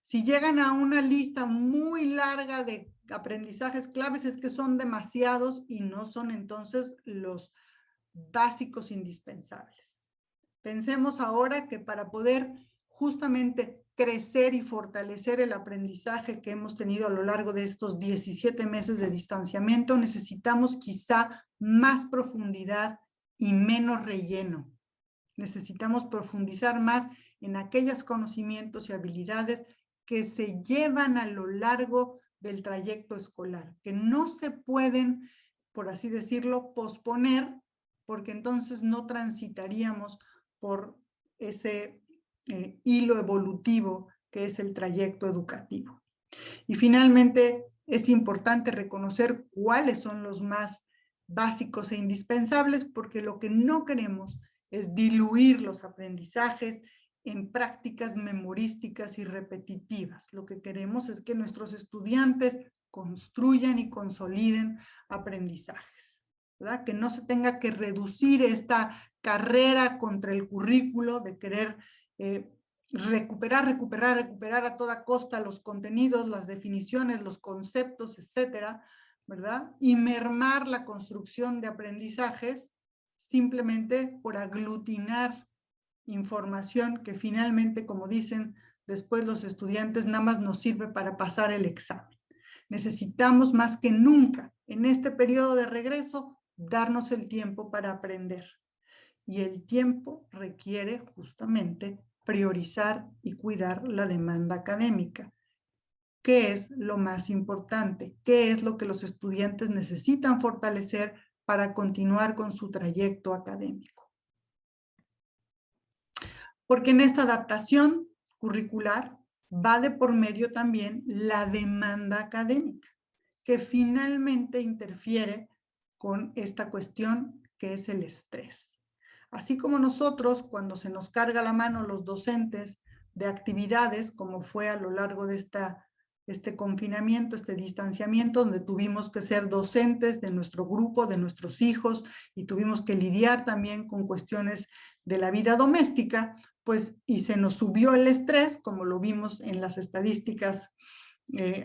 Si llegan a una lista muy larga de aprendizajes claves, es que son demasiados y no son entonces los básicos indispensables. Pensemos ahora que para poder justamente crecer y fortalecer el aprendizaje que hemos tenido a lo largo de estos 17 meses de distanciamiento, necesitamos quizá más profundidad y menos relleno. Necesitamos profundizar más en aquellos conocimientos y habilidades que se llevan a lo largo del trayecto escolar, que no se pueden, por así decirlo, posponer, porque entonces no transitaríamos por ese hilo evolutivo que es el trayecto educativo. Y finalmente, es importante reconocer cuáles son los más básicos e indispensables, porque lo que no queremos es diluir los aprendizajes en prácticas memorísticas y repetitivas. Lo que queremos es que nuestros estudiantes construyan y consoliden aprendizajes, ¿verdad? Que no se tenga que reducir esta carrera contra el currículo de querer recuperar a toda costa los contenidos, las definiciones, los conceptos, etcétera, ¿verdad? Y mermar la construcción de aprendizajes simplemente por aglutinar información que finalmente, como dicen después los estudiantes, nada más nos sirve para pasar el examen. Necesitamos más que nunca en este periodo de regreso darnos el tiempo para aprender. Y el tiempo requiere justamente priorizar y cuidar la demanda académica. ¿Qué es lo más importante? ¿Qué es lo que los estudiantes necesitan fortalecer para continuar con su trayecto académico? Porque en esta adaptación curricular va de por medio también la demanda académica, que finalmente interfiere con esta cuestión que es el estrés. Así como nosotros, cuando se nos carga la mano los docentes de actividades, como fue a lo largo de este confinamiento, este distanciamiento, donde tuvimos que ser docentes de nuestro grupo, de nuestros hijos, y tuvimos que lidiar también con cuestiones de la vida doméstica, pues, y se nos subió el estrés, como lo vimos en las estadísticas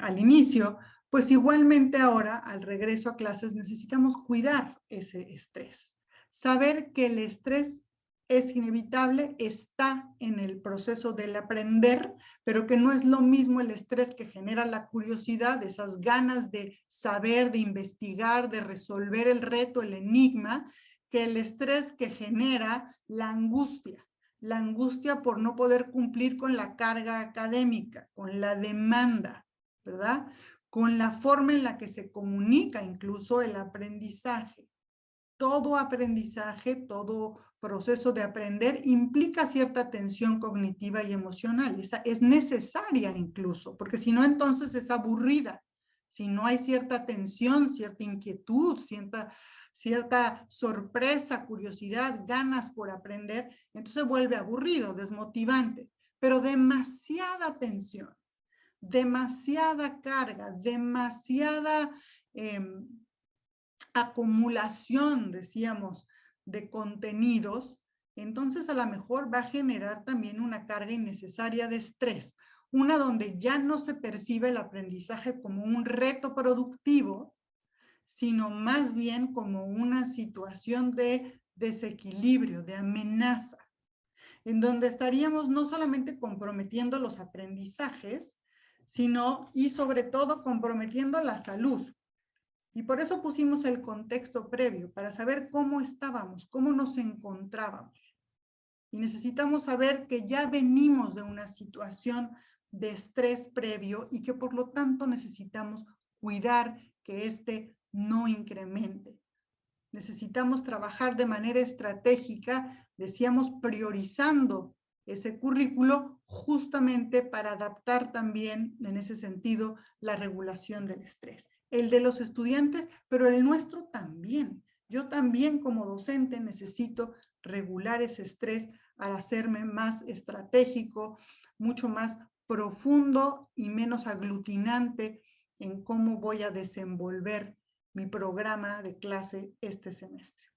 al inicio, pues igualmente ahora, al regreso a clases, necesitamos cuidar ese estrés. Saber que el estrés es inevitable, está en el proceso del aprender, pero que no es lo mismo el estrés que genera la curiosidad, esas ganas de saber, de investigar, de resolver el reto, el enigma, que el estrés que genera la angustia por no poder cumplir con la carga académica, con la demanda, ¿verdad? Con la forma en la que se comunica incluso el aprendizaje. Todo aprendizaje, todo proceso de aprender implica cierta tensión cognitiva y emocional. Esa es necesaria incluso, porque si no, entonces es aburrida. Si no hay cierta tensión, cierta inquietud, cierta sorpresa, curiosidad, ganas por aprender, entonces vuelve aburrido, desmotivante. Pero demasiada tensión, demasiada carga, demasiada acumulación, decíamos, de contenidos, entonces a lo mejor va a generar también una carga innecesaria de estrés, una donde ya no se percibe el aprendizaje como un reto productivo, sino más bien como una situación de desequilibrio, de amenaza, en donde estaríamos no solamente comprometiendo los aprendizajes, sino y sobre todo comprometiendo la salud. Y por eso pusimos el contexto previo, para saber cómo estábamos, cómo nos encontrábamos. Y necesitamos saber que ya venimos de una situación de estrés previo y que por lo tanto necesitamos cuidar que este no incremente. Necesitamos trabajar de manera estratégica, decíamos, priorizando ese currículo justamente para adaptar también en ese sentido la regulación del estrés. El de los estudiantes, pero el nuestro también. Yo también como docente necesito regular ese estrés al hacerme más estratégico, mucho más profundo y menos aglutinante en cómo voy a desenvolver mi programa de clase este semestre.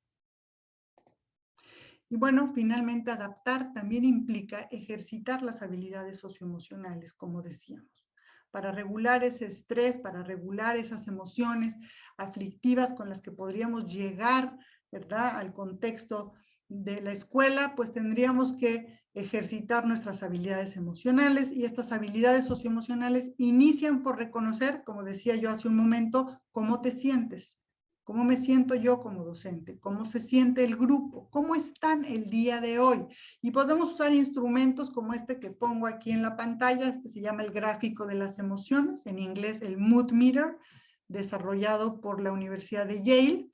Y bueno, finalmente adaptar también implica ejercitar las habilidades socioemocionales, como decíamos, para regular ese estrés, para regular esas emociones aflictivas con las que podríamos llegar, ¿verdad?, al contexto de la escuela, pues tendríamos que ejercitar nuestras habilidades emocionales, y estas habilidades socioemocionales inician por reconocer, como decía yo hace un momento, cómo te sientes, cómo me siento yo como docente, cómo se siente el grupo, cómo están el día de hoy. Y podemos usar instrumentos como este que pongo aquí en la pantalla. Este se llama el gráfico de las emociones, en inglés el Mood Meter, desarrollado por la Universidad de Yale,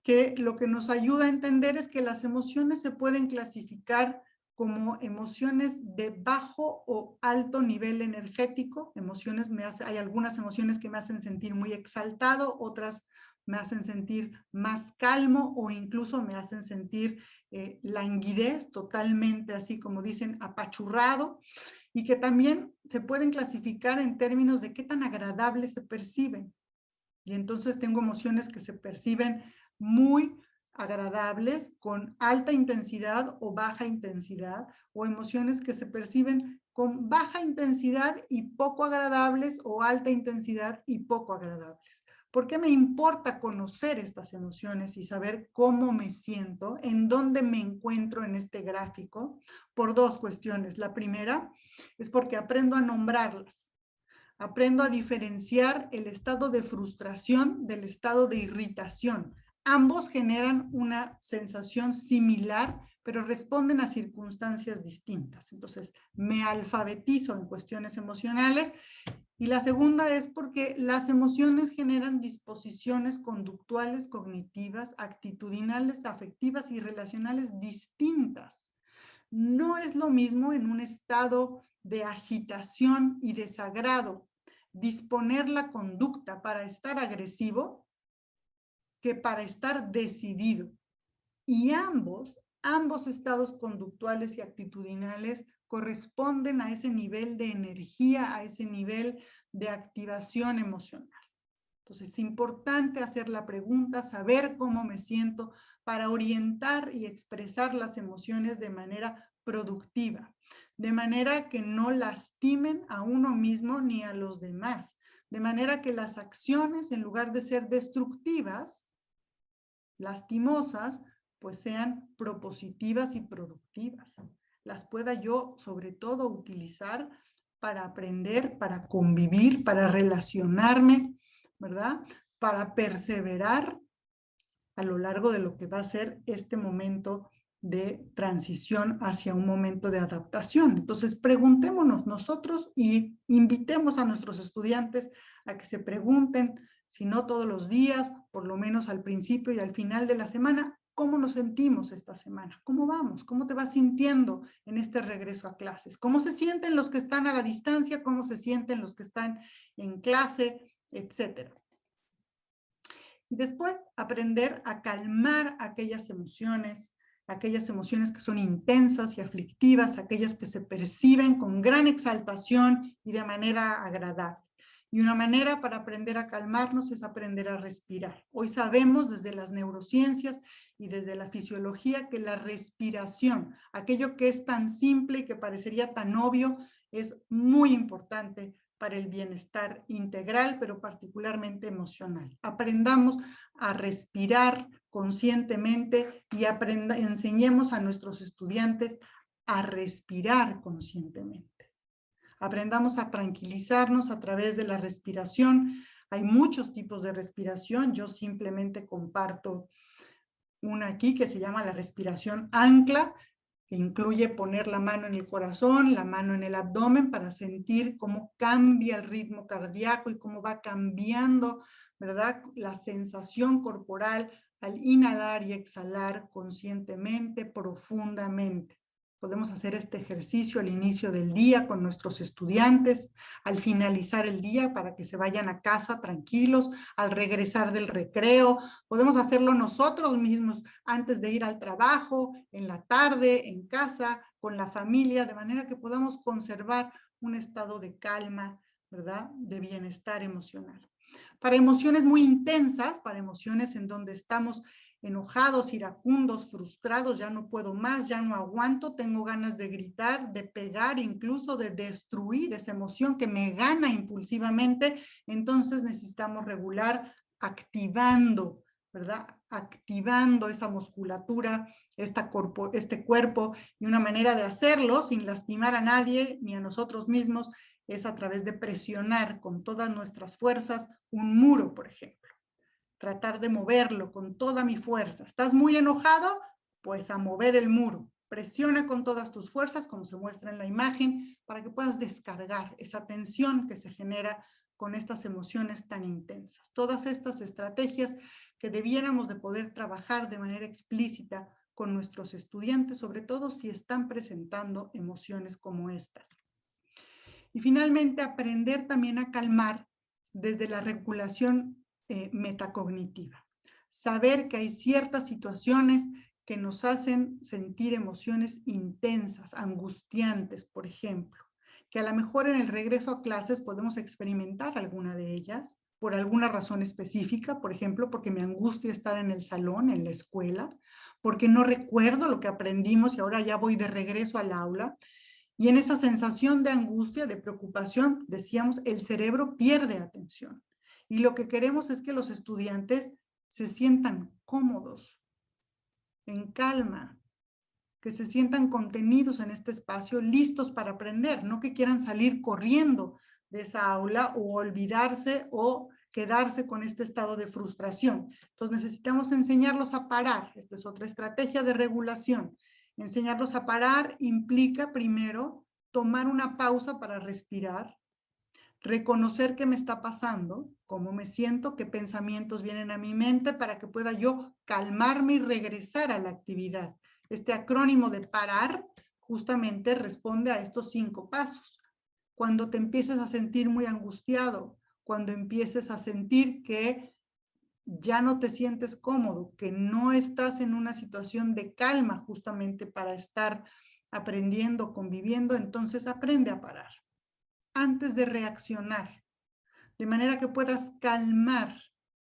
que lo que nos ayuda a entender es que las emociones se pueden clasificar como emociones de bajo o alto nivel energético. Hay algunas emociones que me hacen sentir muy exaltado, otras me hacen sentir más calmo, o incluso me hacen sentir languidez, totalmente así como dicen, apachurrado, y que también se pueden clasificar en términos de qué tan agradables se perciben. Y entonces tengo emociones que se perciben muy agradables, con alta intensidad o baja intensidad, o emociones que se perciben con baja intensidad y poco agradables, o alta intensidad y poco agradables. ¿Por qué me importa conocer estas emociones y saber cómo me siento, en dónde me encuentro en este gráfico? Por dos cuestiones. La primera es porque aprendo a nombrarlas. Aprendo a diferenciar el estado de frustración del estado de irritación. Ambos generan una sensación similar, pero responden a circunstancias distintas. Entonces, me alfabetizo en cuestiones emocionales. Y la segunda es porque las emociones generan disposiciones conductuales, cognitivas, actitudinales, afectivas y relacionales distintas. No es lo mismo en un estado de agitación y desagrado disponer la conducta para estar agresivo que para estar decidido. Y ambos estados conductuales y actitudinales corresponden a ese nivel de energía, a ese nivel de activación emocional. Entonces es importante hacer la pregunta, saber cómo me siento, para orientar y expresar las emociones de manera productiva, de manera que no lastimen a uno mismo ni a los demás, de manera que las acciones, en lugar de ser destructivas, lastimosas, pues sean propositivas y productivas. Las pueda yo, sobre todo, utilizar para aprender, para convivir, para relacionarme, ¿verdad? Para perseverar a lo largo de lo que va a ser este momento de transición hacia un momento de adaptación. Entonces, preguntémonos nosotros y invitemos a nuestros estudiantes a que se pregunten, si no todos los días, por lo menos al principio y al final de la semana, ¿cómo nos sentimos esta semana? ¿Cómo vamos? ¿Cómo te vas sintiendo en este regreso a clases? ¿Cómo se sienten los que están a la distancia? ¿Cómo se sienten los que están en clase? Etcétera. Y después aprender a calmar aquellas emociones que son intensas y aflictivas, aquellas que se perciben con gran exaltación y de manera agradable. Y una manera para aprender a calmarnos es aprender a respirar. Hoy sabemos desde las neurociencias y desde la fisiología que la respiración, aquello que es tan simple y que parecería tan obvio, es muy importante para el bienestar integral, pero particularmente emocional. Aprendamos a respirar conscientemente y enseñemos a nuestros estudiantes a respirar conscientemente. Aprendamos a tranquilizarnos a través de la respiración. Hay muchos tipos de respiración. Yo simplemente comparto una aquí que se llama la respiración ancla, que incluye poner la mano en el corazón, la mano en el abdomen, para sentir cómo cambia el ritmo cardíaco y cómo va cambiando, ¿verdad?, la sensación corporal al inhalar y exhalar conscientemente, profundamente. Podemos hacer este ejercicio al inicio del día con nuestros estudiantes, al finalizar el día para que se vayan a casa tranquilos, al regresar del recreo. Podemos hacerlo nosotros mismos antes de ir al trabajo, en la tarde, en casa, con la familia, de manera que podamos conservar un estado de calma, ¿verdad?, de bienestar emocional. Para emociones muy intensas, para emociones en donde estamos enojados, iracundos, frustrados, ya no puedo más, ya no aguanto, tengo ganas de gritar, de pegar, incluso de destruir esa emoción que me gana impulsivamente, entonces necesitamos regular activando, ¿verdad? Activando esa musculatura, este cuerpo, y una manera de hacerlo sin lastimar a nadie ni a nosotros mismos es a través de presionar con todas nuestras fuerzas un muro, por ejemplo. Tratar de moverlo con toda mi fuerza. ¿Estás muy enojado? Pues a mover el muro. Presiona con todas tus fuerzas, como se muestra en la imagen, para que puedas descargar esa tensión que se genera con estas emociones tan intensas. Todas estas estrategias que debiéramos de poder trabajar de manera explícita con nuestros estudiantes, sobre todo si están presentando emociones como estas. Y finalmente, aprender también a calmar desde la regulación metacognitiva. Saber que hay ciertas situaciones que nos hacen sentir emociones intensas, angustiantes, por ejemplo, que a lo mejor en el regreso a clases podemos experimentar alguna de ellas por alguna razón específica, por ejemplo, porque me angustia estar en el salón, en la escuela, porque no recuerdo lo que aprendimos y ahora ya voy de regreso al aula. Y en esa sensación de angustia, de preocupación, decíamos, el cerebro pierde atención. Y lo que queremos es que los estudiantes se sientan cómodos, en calma, que se sientan contenidos en este espacio, listos para aprender, no que quieran salir corriendo de esa aula o olvidarse o quedarse con este estado de frustración. Entonces necesitamos enseñarlos a parar. Esta es otra estrategia de regulación. Enseñarlos a parar implica primero tomar una pausa para respirar, reconocer qué me está pasando, cómo me siento, qué pensamientos vienen a mi mente para que pueda yo calmarme y regresar a la actividad. Este acrónimo de parar justamente responde a estos 5 pasos. Cuando te empieces a sentir muy angustiado, cuando empieces a sentir que ya no te sientes cómodo, que no estás en una situación de calma justamente para estar aprendiendo, conviviendo, entonces aprende a parar antes de reaccionar, de manera que puedas calmar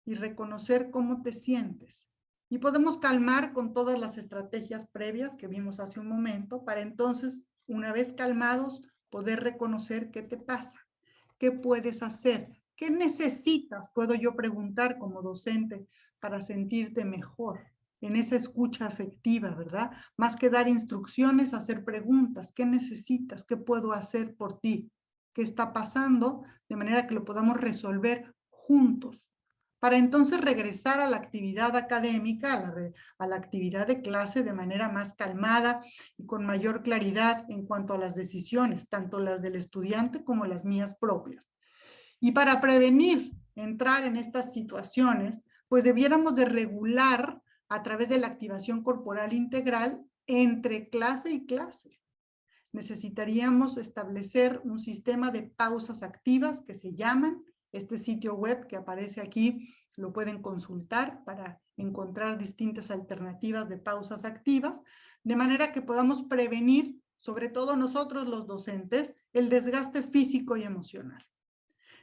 y reconocer cómo te sientes. Y podemos calmar con todas las estrategias previas que vimos hace un momento, para entonces, una vez calmados, poder reconocer qué te pasa, qué puedes hacer, qué necesitas, puedo yo preguntar como docente, para sentirte mejor en esa escucha afectiva, ¿verdad? Más que dar instrucciones, hacer preguntas, ¿qué necesitas? ¿Qué puedo hacer por ti? ¿Qué está pasando? De manera que lo podamos resolver juntos, para entonces regresar a la actividad académica, a la actividad de clase de manera más calmada y con mayor claridad en cuanto a las decisiones, tanto las del estudiante como las mías propias. Y para prevenir entrar en estas situaciones, pues debiéramos de regular a través de la activación corporal integral entre clase y clase. Necesitaríamos establecer un sistema de pausas activas que se llaman, este sitio web que aparece aquí, lo pueden consultar para encontrar distintas alternativas de pausas activas, de manera que podamos prevenir, sobre todo nosotros los docentes, el desgaste físico y emocional.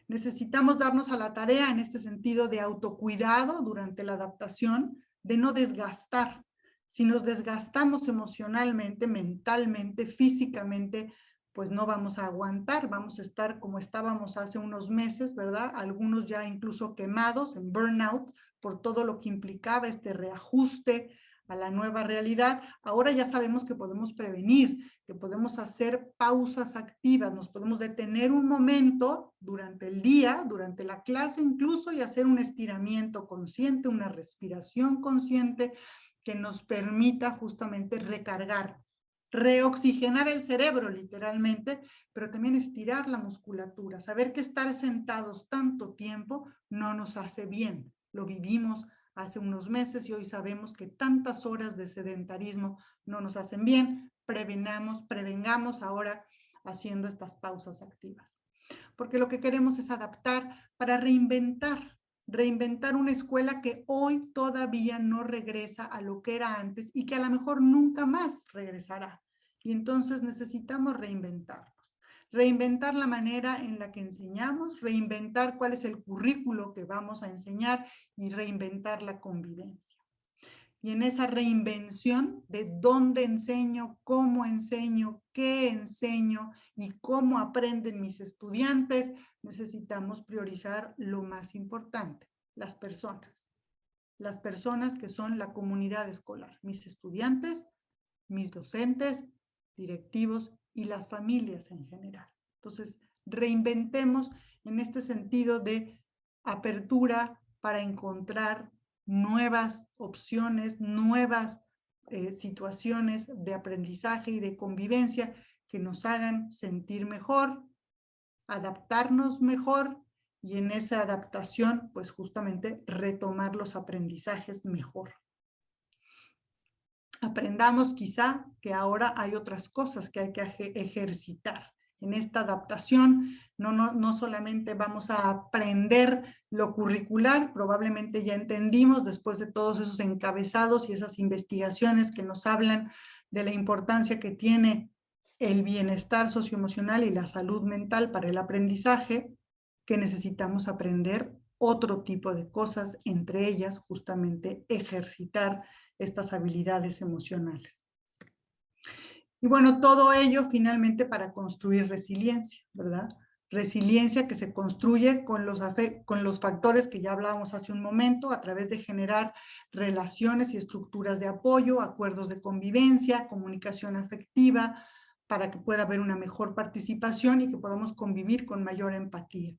Necesitamos darnos a la tarea en este sentido de autocuidado durante la adaptación, de no desgastar. Si nos desgastamos emocionalmente, mentalmente, físicamente, pues no vamos a aguantar, vamos a estar como estábamos hace unos meses, ¿verdad? Algunos ya incluso quemados en burnout por todo lo que implicaba este reajuste a la nueva realidad. Ahora ya sabemos que podemos prevenir, que podemos hacer pausas activas, nos podemos detener un momento durante el día, durante la clase incluso, y hacer un estiramiento consciente, una respiración consciente que nos permita justamente recargar, reoxigenar el cerebro literalmente, pero también estirar la musculatura, saber que estar sentados tanto tiempo no nos hace bien, lo vivimos hace unos meses y hoy sabemos que tantas horas de sedentarismo no nos hacen bien. Prevengamos ahora haciendo estas pausas activas. Porque lo que queremos es adaptar para reinventar una escuela que hoy todavía no regresa a lo que era antes y que a lo mejor nunca más regresará. Y entonces necesitamos reinventarnos. Reinventar la manera en la que enseñamos, reinventar cuál es el currículo que vamos a enseñar y reinventar la convivencia. Y en esa reinvención de dónde enseño, cómo enseño, qué enseño y cómo aprenden mis estudiantes, necesitamos priorizar lo más importante, las personas. las personas que son la comunidad escolar, mis estudiantes, mis docentes, directivos y las familias en general. Entonces, reinventemos en este sentido de apertura para encontrar nuevas opciones, nuevas situaciones de aprendizaje y de convivencia que nos hagan sentir mejor, adaptarnos mejor y en esa adaptación, pues justamente retomar los aprendizajes mejor. Aprendamos quizá que ahora hay otras cosas que hay que ejercitar. En esta adaptación no solamente vamos a aprender lo curricular, probablemente ya entendimos después de todos esos encabezados y esas investigaciones que nos hablan de la importancia que tiene el bienestar socioemocional y la salud mental para el aprendizaje, que necesitamos aprender otro tipo de cosas, entre ellas justamente ejercitar estas habilidades emocionales. Y bueno, todo ello finalmente para construir resiliencia, ¿verdad? Resiliencia que se construye con los factores que ya hablábamos hace un momento, a través de generar relaciones y estructuras de apoyo, acuerdos de convivencia, comunicación afectiva, para que pueda haber una mejor participación y que podamos convivir con mayor empatía.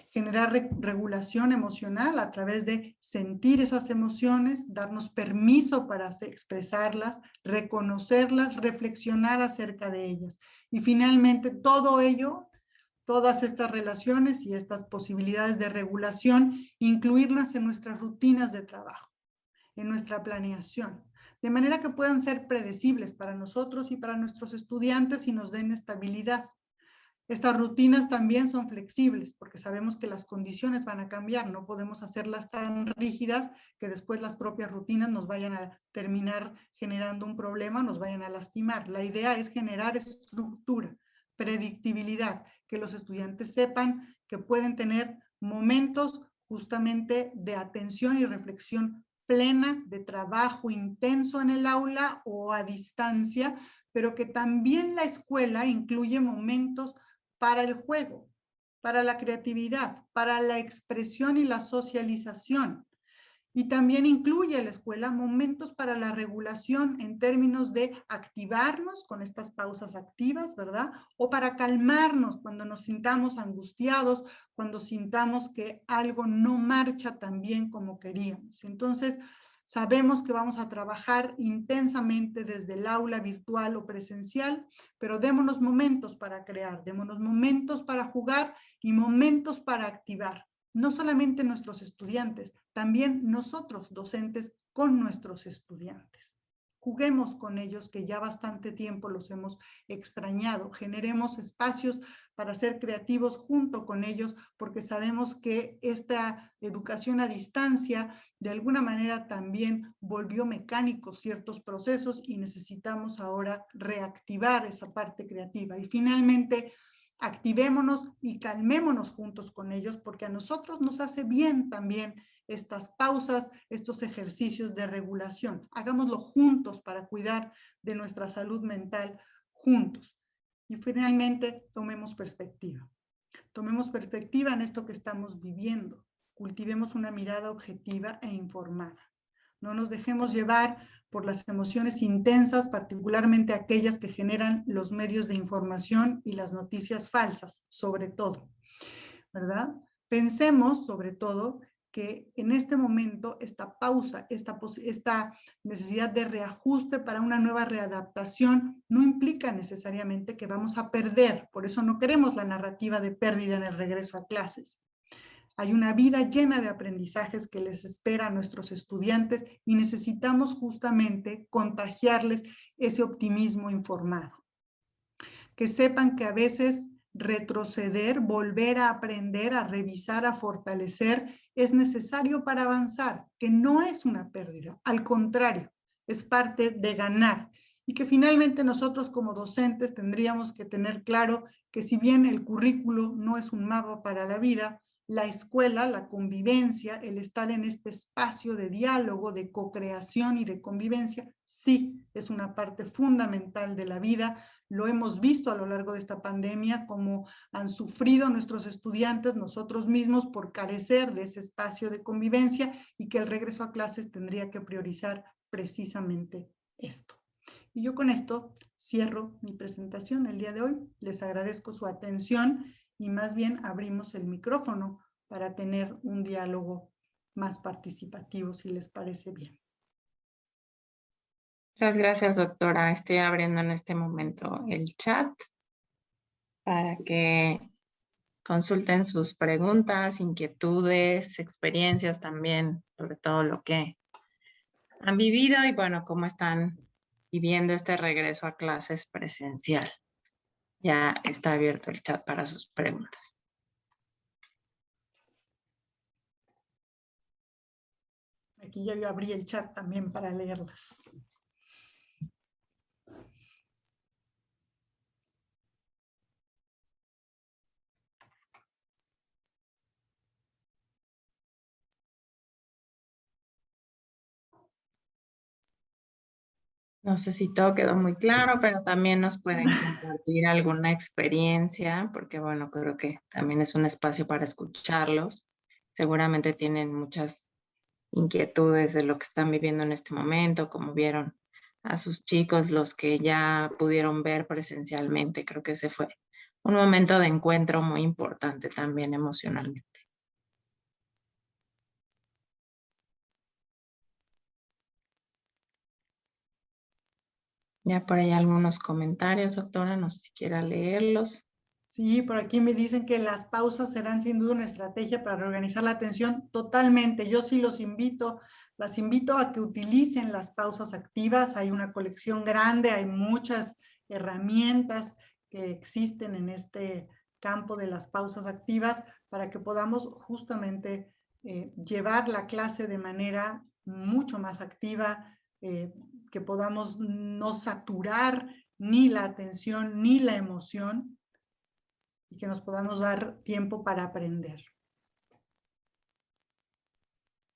Generar regulación emocional a través de sentir esas emociones, darnos permiso para expresarlas, reconocerlas, reflexionar acerca de ellas. Y finalmente todo ello, todas estas relaciones y estas posibilidades de regulación, incluirlas en nuestras rutinas de trabajo, en nuestra planeación, de manera que puedan ser predecibles para nosotros y para nuestros estudiantes y nos den estabilidad. Estas rutinas también son flexibles porque sabemos que las condiciones van a cambiar, no podemos hacerlas tan rígidas que después las propias rutinas nos vayan a terminar generando un problema, nos vayan a lastimar. La idea es generar estructura, predictibilidad, que los estudiantes sepan que pueden tener momentos justamente de atención y reflexión plena, de trabajo intenso en el aula o a distancia, pero que también la escuela incluye momentos para el juego, para la creatividad, para la expresión y la socialización. Y también incluye la escuela momentos para la regulación en términos de activarnos con estas pausas activas, ¿verdad? O para calmarnos cuando nos sintamos angustiados, cuando sintamos que algo no marcha tan bien como queríamos. Entonces, sabemos que vamos a trabajar intensamente desde el aula virtual o presencial, pero démonos momentos para crear, démonos momentos para jugar y momentos para activar. No solamente nuestros estudiantes, también nosotros docentes con nuestros estudiantes. Juguemos con ellos, que ya bastante tiempo los hemos extrañado. Generemos espacios para ser creativos junto con ellos, porque sabemos que esta educación a distancia de alguna manera también volvió mecánicos ciertos procesos y necesitamos ahora reactivar esa parte creativa. Y finalmente, activémonos y calmémonos juntos con ellos, porque a nosotros nos hace bien también estas pausas, estos ejercicios de regulación. Hagámoslo juntos para cuidar de nuestra salud mental juntos. Y finalmente, tomemos perspectiva. Tomemos perspectiva en esto que estamos viviendo. Cultivemos una mirada objetiva e informada. No nos dejemos llevar por las emociones intensas, particularmente aquellas que generan los medios de información y las noticias falsas, sobre todo, ¿verdad? Pensemos, sobre todo, que en este momento esta pausa, esta necesidad de reajuste para una nueva readaptación no implica necesariamente que vamos a perder. Por eso no queremos la narrativa de pérdida en el regreso a clases. Hay una vida llena de aprendizajes que les espera a nuestros estudiantes y necesitamos justamente contagiarles ese optimismo informado. Que sepan que a veces retroceder, volver a aprender, a revisar, a fortalecer, es necesario para avanzar, que no es una pérdida, al contrario, es parte de ganar. Y que finalmente nosotros como docentes tendríamos que tener claro que si bien el currículo no es un mapa para la vida, la escuela, la convivencia, el estar en este espacio de diálogo, de co-creación y de convivencia, sí es una parte fundamental de la vida. Lo hemos visto a lo largo de esta pandemia, cómo han sufrido nuestros estudiantes, nosotros mismos, por carecer de ese espacio de convivencia, y que el regreso a clases tendría que priorizar precisamente esto. Y yo con esto cierro mi presentación el día de hoy. Les agradezco su atención y más bien abrimos el micrófono para tener un diálogo más participativo, si les parece bien. Muchas gracias, doctora. Estoy abriendo en este momento el chat para que consulten sus preguntas, inquietudes, experiencias también, sobre todo lo que han vivido y bueno, cómo están viviendo este regreso a clases presencial. Ya está abierto el chat para sus preguntas. Aquí ya yo abrí el chat también para leerlas. No sé si todo quedó muy claro, pero también nos pueden compartir alguna experiencia, porque bueno, creo que también es un espacio para escucharlos. Seguramente tienen muchas inquietudes de lo que están viviendo en este momento, como vieron a sus chicos, los que ya pudieron ver presencialmente. Creo que ese fue un momento de encuentro muy importante también emocionalmente. Ya por ahí algunos comentarios, doctora, no sé si quiera leerlos. Sí, por aquí me dicen que las pausas serán sin duda una estrategia para reorganizar la atención. Totalmente, yo sí las invito a que utilicen las pausas activas. Hay una colección grande, hay muchas herramientas que existen en este campo de las pausas activas para que podamos justamente llevar la clase de manera mucho más activa, que podamos no saturar ni la atención ni la emoción, y que nos podamos dar tiempo para aprender.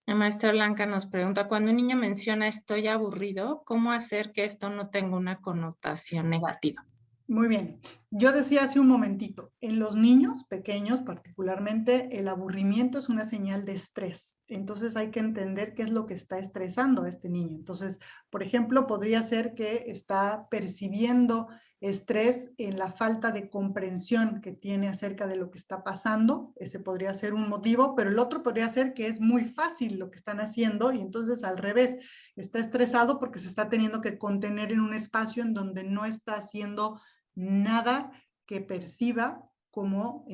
La maestra Blanca nos pregunta, cuando un niño menciona estoy aburrido, ¿cómo hacer que esto no tenga una connotación negativa? Muy bien. Yo decía hace un momentito, en los niños pequeños particularmente, el aburrimiento es una señal de estrés. Entonces hay que entender qué es lo que está estresando a este niño. Entonces, por ejemplo, podría ser que está percibiendo estrés en la falta de comprensión que tiene acerca de lo que está pasando. Ese podría ser un motivo, pero el otro podría ser que es muy fácil lo que están haciendo y entonces al revés, está estresado porque se está teniendo que contener en un espacio en donde no está haciendo nada que perciba como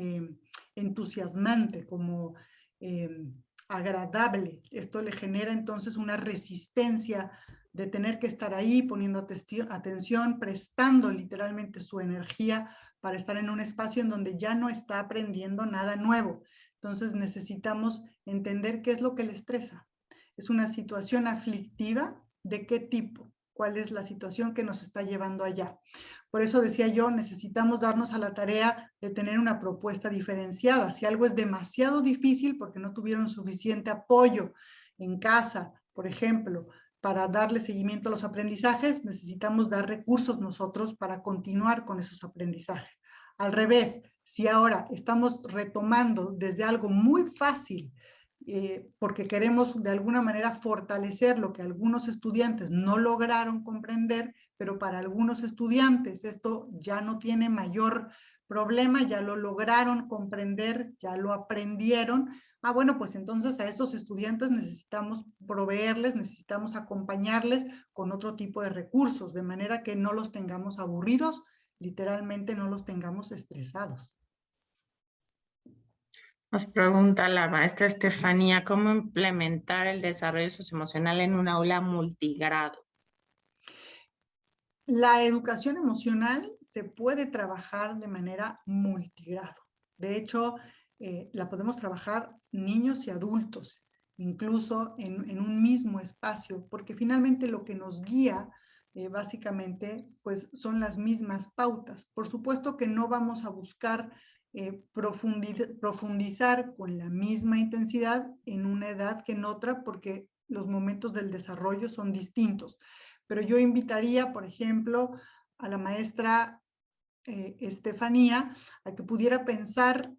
entusiasmante, como agradable. Esto le genera entonces una resistencia de tener que estar ahí poniendo atención, prestando literalmente su energía para estar en un espacio en donde ya no está aprendiendo nada nuevo. Entonces necesitamos entender qué es lo que le estresa. ¿Es una situación aflictiva? ¿De qué tipo? ¿Cuál es la situación que nos está llevando allá? Por eso decía yo, necesitamos darnos a la tarea de tener una propuesta diferenciada. Si algo es demasiado difícil porque no tuvieron suficiente apoyo en casa, por ejemplo, para darle seguimiento a los aprendizajes, necesitamos dar recursos nosotros para continuar con esos aprendizajes. Al revés, si ahora estamos retomando desde algo muy fácil, porque queremos de alguna manera fortalecer lo que algunos estudiantes no lograron comprender, pero para algunos estudiantes esto ya no tiene mayor problema, ya lo lograron comprender, ya lo aprendieron. Bueno, pues entonces a estos estudiantes necesitamos proveerles, necesitamos acompañarles con otro tipo de recursos, de manera que no los tengamos aburridos, literalmente no los tengamos estresados. Nos pregunta la maestra Estefanía, ¿cómo implementar el desarrollo socioemocional en un aula multigrado? La educación emocional se puede trabajar de manera multigrado. De hecho, la podemos trabajar niños y adultos, incluso en un mismo espacio, porque finalmente lo que nos guía básicamente pues son las mismas pautas. Por supuesto que no vamos a buscar profundizar con la misma intensidad en una edad que en otra, porque los momentos del desarrollo son distintos. Pero yo invitaría, por ejemplo, a la maestra Estefanía a que pudiera pensar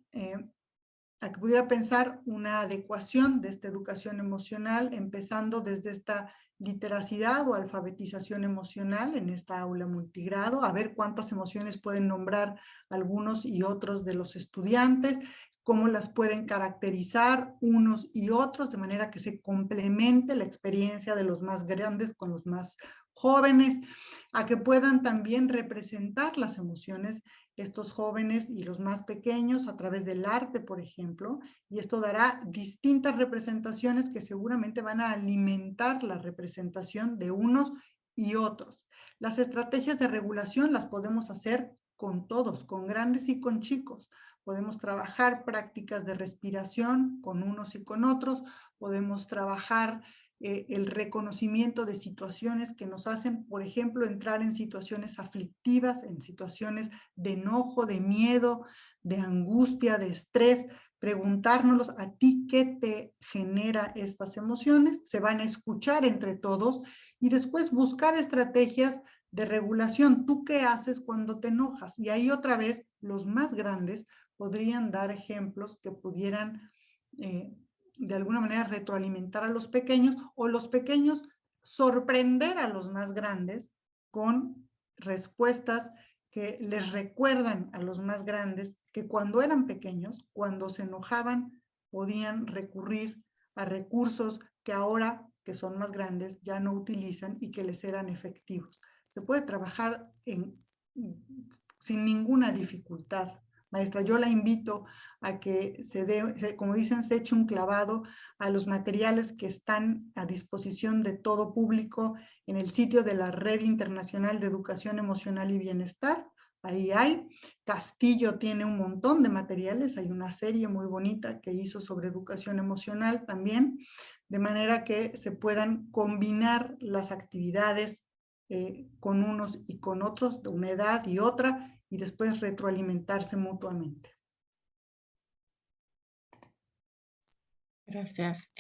una adecuación de esta educación emocional, empezando desde esta literacidad o alfabetización emocional en esta aula multigrado, a ver cuántas emociones pueden nombrar algunos y otros de los estudiantes, cómo las pueden caracterizar unos y otros, de manera que se complemente la experiencia de los más grandes con los más jóvenes, a que puedan también representar las emociones estos jóvenes y los más pequeños a través del arte, por ejemplo, y esto dará distintas representaciones que seguramente van a alimentar la representación de unos y otros. Las estrategias de regulación las podemos hacer con todos, con grandes y con chicos. Podemos trabajar prácticas de respiración con unos y con otros, podemos trabajar el reconocimiento de situaciones que nos hacen, por ejemplo, entrar en situaciones aflictivas, en situaciones de enojo, de miedo, de angustia, de estrés, preguntárnoslos a ti qué te genera estas emociones, se van a escuchar entre todos y después buscar estrategias de regulación. ¿Tú qué haces cuando te enojas? Y ahí otra vez los más grandes podrían dar ejemplos que pudieran de alguna manera retroalimentar a los pequeños o los pequeños sorprender a los más grandes con respuestas que les recuerdan a los más grandes que cuando eran pequeños, cuando se enojaban, podían recurrir a recursos que ahora, que son más grandes, ya no utilizan y que les eran efectivos. Se puede trabajar sin ninguna dificultad. Maestra, yo la invito a que como dicen, se eche un clavado a los materiales que están a disposición de todo público en el sitio de la Red Internacional de Educación Emocional y Bienestar. Ahí hay. Castillo tiene un montón de materiales, hay una serie muy bonita que hizo sobre educación emocional también, de manera que se puedan combinar las actividades con unos y con otros, de una edad y otra, y después retroalimentarse mutuamente. Gracias.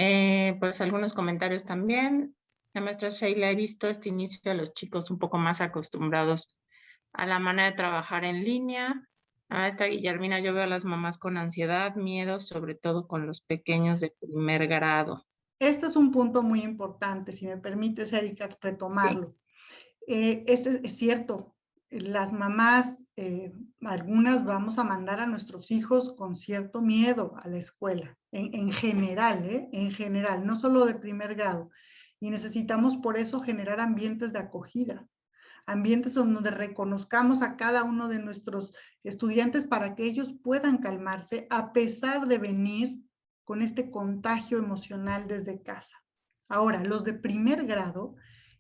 Pues algunos comentarios también. La maestra Sheila, he visto este inicio a los chicos un poco más acostumbrados a la manera de trabajar en línea. La maestra Guillermina, yo veo a las mamás con ansiedad, miedo, sobre todo con los pequeños de primer grado. Este es un punto muy importante, si me permites, Erika, retomarlo. Sí. Es cierto. Las mamás, algunas vamos a mandar a nuestros hijos con cierto miedo a la escuela, en general, en general, no solo de primer grado. Y necesitamos por eso generar ambientes de acogida, ambientes donde reconozcamos a cada uno de nuestros estudiantes para que ellos puedan calmarse a pesar de venir con este contagio emocional desde casa. Ahora, los de primer grado,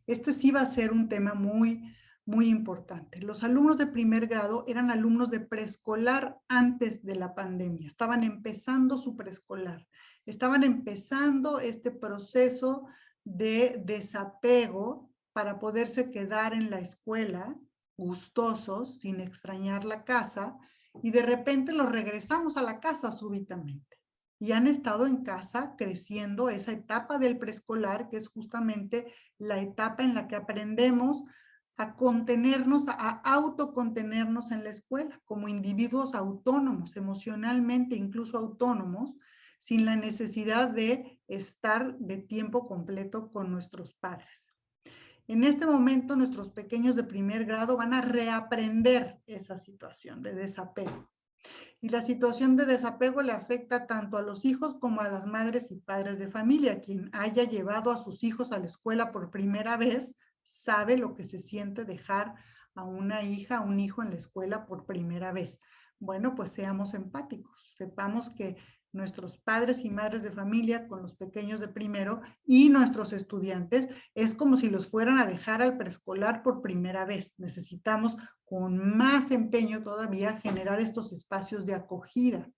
este sí va a ser un tema muy importante. Los alumnos de primer grado eran alumnos de preescolar antes de la pandemia. Estaban empezando su preescolar. Estaban empezando este proceso de desapego para poderse quedar en la escuela gustosos, sin extrañar la casa, y de repente los regresamos a la casa súbitamente. Y han estado en casa creciendo esa etapa del preescolar, que es justamente la etapa en la que aprendemos a contenernos, a autocontenernos en la escuela, como individuos autónomos, emocionalmente incluso autónomos, sin la necesidad de estar de tiempo completo con nuestros padres. En este momento, nuestros pequeños de primer grado van a reaprender esa situación de desapego. Y la situación de desapego le afecta tanto a los hijos como a las madres y padres de familia. Quien haya llevado a sus hijos a la escuela por primera vez sabe lo que se siente dejar a una hija, a un hijo en la escuela por primera vez. Bueno, pues seamos empáticos, sepamos que nuestros padres y madres de familia con los pequeños de primero y nuestros estudiantes es como si los fueran a dejar al preescolar por primera vez. Necesitamos con más empeño todavía generar estos espacios de acogida,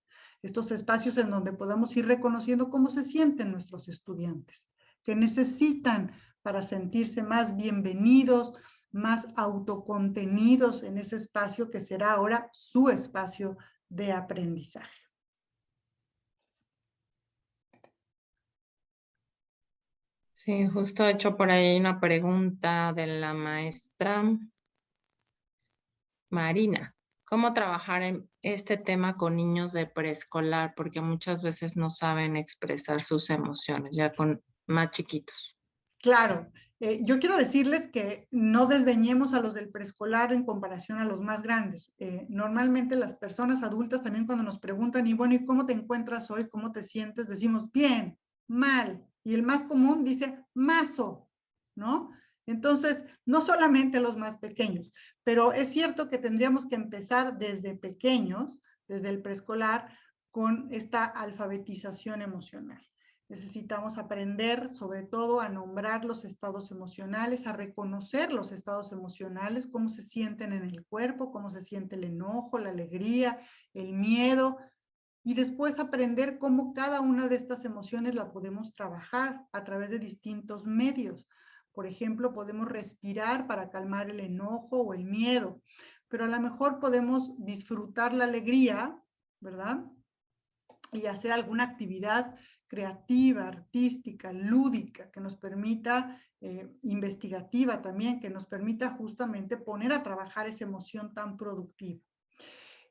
estos espacios en donde podamos ir reconociendo cómo se sienten nuestros estudiantes, que necesitan para sentirse más bienvenidos, más autocontenidos en ese espacio que será ahora su espacio de aprendizaje. Sí, justo he hecho por ahí una pregunta de la maestra Marina. ¿Cómo trabajar en este tema con niños de preescolar? Porque muchas veces no saben expresar sus emociones, ya con más chiquitos. Claro, yo quiero decirles que no desdeñemos a los del preescolar en comparación a los más grandes. Normalmente las personas adultas también cuando nos preguntan, y bueno, ¿y cómo te encuentras hoy? ¿Cómo te sientes? Decimos, bien, mal. Y el más común dice, mazo, ¿no? Entonces, no solamente los más pequeños, pero es cierto que tendríamos que empezar desde pequeños, desde el preescolar, con esta alfabetización emocional. Necesitamos aprender sobre todo a nombrar los estados emocionales, a reconocer los estados emocionales, cómo se sienten en el cuerpo, cómo se siente el enojo, la alegría, el miedo, y después aprender cómo cada una de estas emociones la podemos trabajar a través de distintos medios. Por ejemplo, podemos respirar para calmar el enojo o el miedo, pero a lo mejor podemos disfrutar la alegría, ¿verdad? Y hacer alguna actividad creativa, artística, lúdica, que nos permita, investigativa también, que nos permita justamente poner a trabajar esa emoción tan productiva.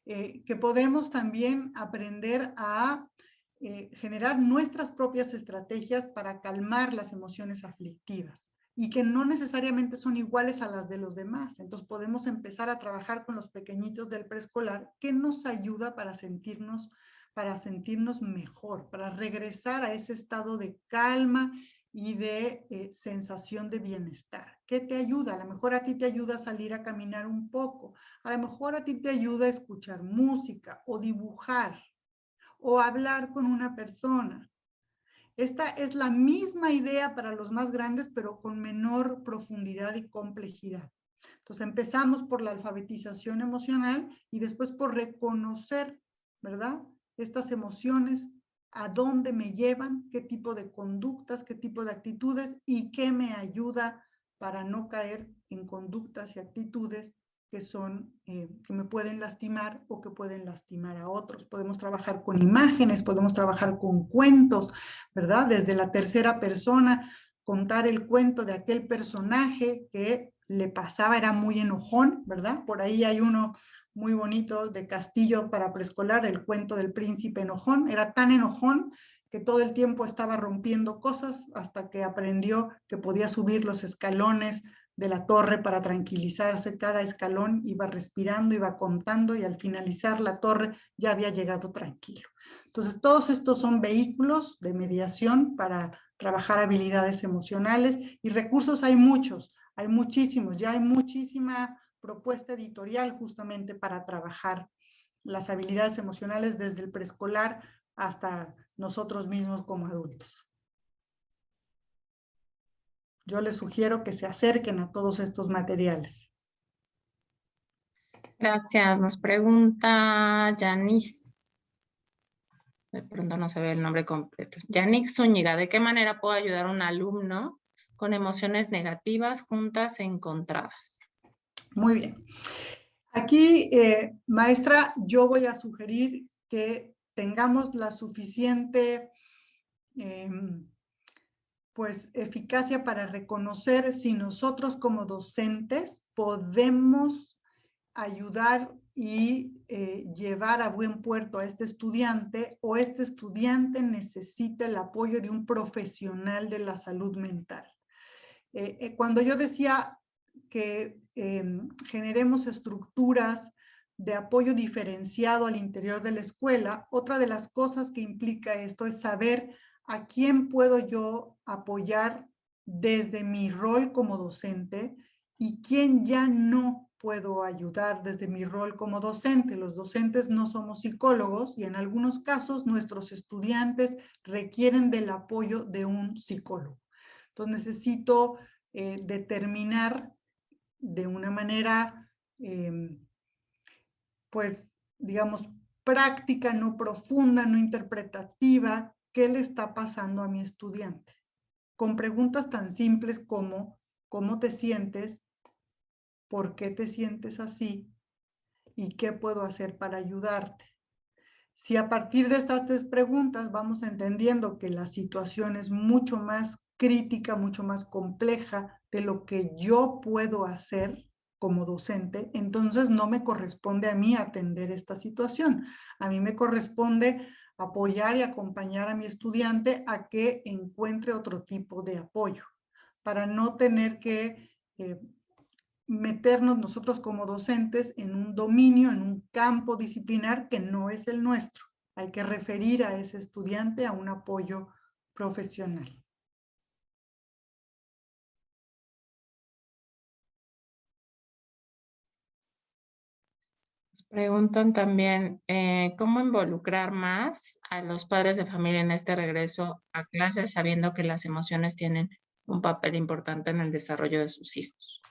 Que podemos también aprender a generar nuestras propias estrategias para calmar las emociones aflictivas y que no necesariamente son iguales a las de los demás. Entonces podemos empezar a trabajar con los pequeñitos del preescolar, que nos ayuda para sentirnos mejor, para regresar a ese estado de calma y de sensación de bienestar. ¿Qué te ayuda? A lo mejor a ti te ayuda a salir a caminar un poco, a lo mejor a ti te ayuda a escuchar música o dibujar o hablar con una persona. Esta es la misma idea para los más grandes, pero con menor profundidad y complejidad. Entonces empezamos por la alfabetización emocional y después por reconocer, ¿verdad?, estas emociones, a dónde me llevan, qué tipo de conductas, qué tipo de actitudes y qué me ayuda para no caer en conductas y actitudes que son, que me pueden lastimar o que pueden lastimar a otros. Podemos trabajar con imágenes, podemos trabajar con cuentos, ¿verdad? Desde la tercera persona, contar el cuento de aquel personaje que le pasaba, era muy enojón, ¿verdad? Por ahí hay uno muy bonito de Castillo para preescolar, el cuento del príncipe enojón. Era tan enojón que todo el tiempo estaba rompiendo cosas hasta que aprendió que podía subir los escalones de la torre para tranquilizarse. Cada escalón iba respirando, iba contando y al finalizar la torre ya había llegado tranquilo. Entonces todos estos son vehículos de mediación para trabajar habilidades emocionales y recursos hay muchos, hay muchísimos, ya hay muchísima propuesta editorial justamente para trabajar las habilidades emocionales desde el preescolar hasta nosotros mismos como adultos. Yo les sugiero que se acerquen a todos estos materiales. Gracias. Nos pregunta Yanis. De pronto no se ve el nombre completo. Yanik Zúñiga, ¿de qué manera puedo ayudar a un alumno con emociones negativas, juntas e encontradas? Muy bien. Aquí, maestra, yo voy a sugerir que tengamos la suficiente pues, eficacia para reconocer si nosotros como docentes podemos ayudar y llevar a buen puerto a este estudiante, o este estudiante necesita el apoyo de un profesional de la salud mental. Cuando yo decía que generemos estructuras de apoyo diferenciado al interior de la escuela, otra de las cosas que implica esto es saber a quién puedo yo apoyar desde mi rol como docente y quién ya no puedo ayudar desde mi rol como docente. Los docentes no somos psicólogos y en algunos casos nuestros estudiantes requieren del apoyo de un psicólogo. Entonces necesito determinar de una manera, pues, digamos, práctica, no profunda, no interpretativa, qué le está pasando a mi estudiante. Con preguntas tan simples como, ¿cómo te sientes? ¿Por qué te sientes así? ¿Y qué puedo hacer para ayudarte? Si a partir de estas 3 preguntas vamos entendiendo que la situación es mucho más crítica, mucho más compleja de lo que yo puedo hacer como docente, entonces no me corresponde a mí atender esta situación. A mí me corresponde apoyar y acompañar a mi estudiante a que encuentre otro tipo de apoyo, para no tener que meternos nosotros como docentes en un dominio, en un campo disciplinar que no es el nuestro. Hay que referir a ese estudiante a un apoyo profesional. Preguntan también cómo involucrar más a los padres de familia en este regreso a clases, sabiendo que las emociones tienen un papel importante en el desarrollo de sus hijos.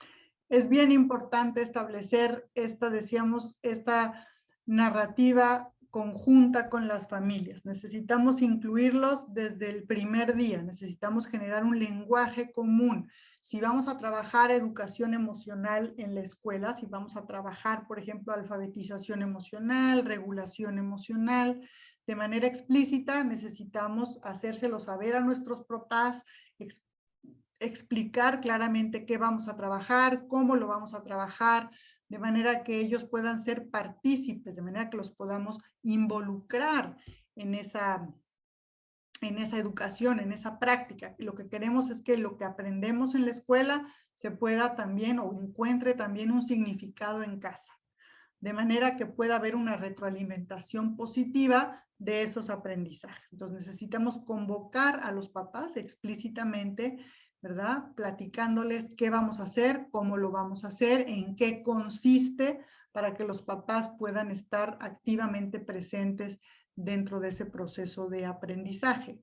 Es bien importante establecer esta narrativa conjunta con las familias. Necesitamos incluirlos desde el primer día, necesitamos generar un lenguaje común. Si vamos a trabajar educación emocional en la escuela, si vamos a trabajar, por ejemplo, alfabetización emocional, regulación emocional, de manera explícita necesitamos hacérselo saber a nuestros papás, explicar claramente qué vamos a trabajar, cómo lo vamos a trabajar, de manera que ellos puedan ser partícipes, de manera que los podamos involucrar en esa educación, en esa práctica. Y lo que queremos es que lo que aprendemos en la escuela se pueda también o encuentre también un significado en casa, de manera que pueda haber una retroalimentación positiva de esos aprendizajes. Entonces necesitamos convocar a los papás explícitamente, ¿verdad? Platicándoles qué vamos a hacer, cómo lo vamos a hacer, en qué consiste, para que los papás puedan estar activamente presentes dentro de ese proceso de aprendizaje.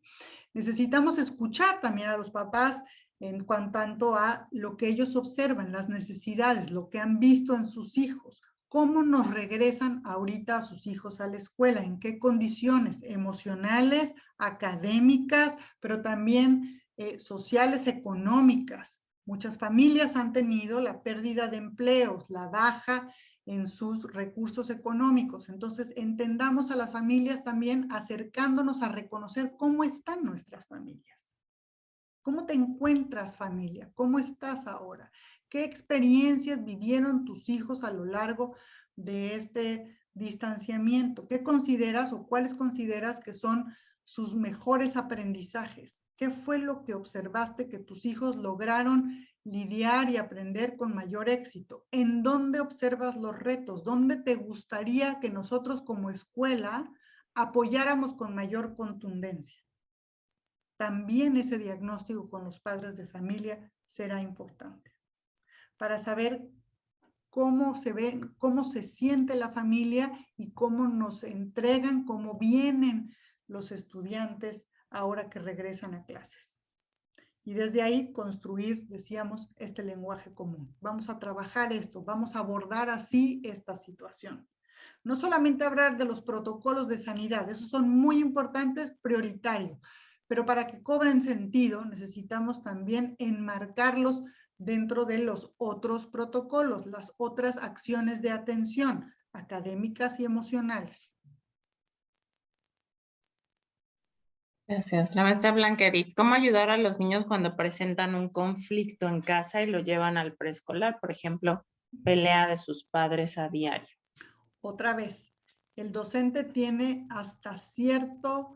Necesitamos escuchar también a los papás en cuanto a lo que ellos observan, las necesidades, lo que han visto en sus hijos, cómo nos regresan ahorita a sus hijos a la escuela, en qué condiciones emocionales, académicas, pero también sociales, económicas. Muchas familias han tenido la pérdida de empleos, la baja en sus recursos económicos. Entonces, entendamos a las familias también acercándonos a reconocer cómo están nuestras familias. ¿Cómo te encuentras, familia? ¿Cómo estás ahora? ¿Qué experiencias vivieron tus hijos a lo largo de este distanciamiento? ¿Qué consideras o cuáles consideras que son sus mejores aprendizajes? ¿Qué fue lo que observaste que tus hijos lograron lidiar y aprender con mayor éxito? ¿En dónde observas los retos? ¿Dónde te gustaría que nosotros como escuela apoyáramos con mayor contundencia? También ese diagnóstico con los padres de familia será importante para saber cómo se ve, cómo se siente la familia y cómo nos entregan, cómo vienen los estudiantes ahora que regresan a clases. Y desde ahí construir, decíamos, este lenguaje común. Vamos a trabajar esto, vamos a abordar así esta situación. No solamente hablar de los protocolos de sanidad, esos son muy importantes, prioritarios, pero para que cobren sentido necesitamos también enmarcarlos dentro de los otros protocolos, las otras acciones de atención académicas y emocionales. Gracias. La maestra Blanca Edith, ¿cómo ayudar a los niños cuando presentan un conflicto en casa y lo llevan al preescolar? Por ejemplo, pelea de sus padres a diario. Otra vez, el docente tiene hasta cierto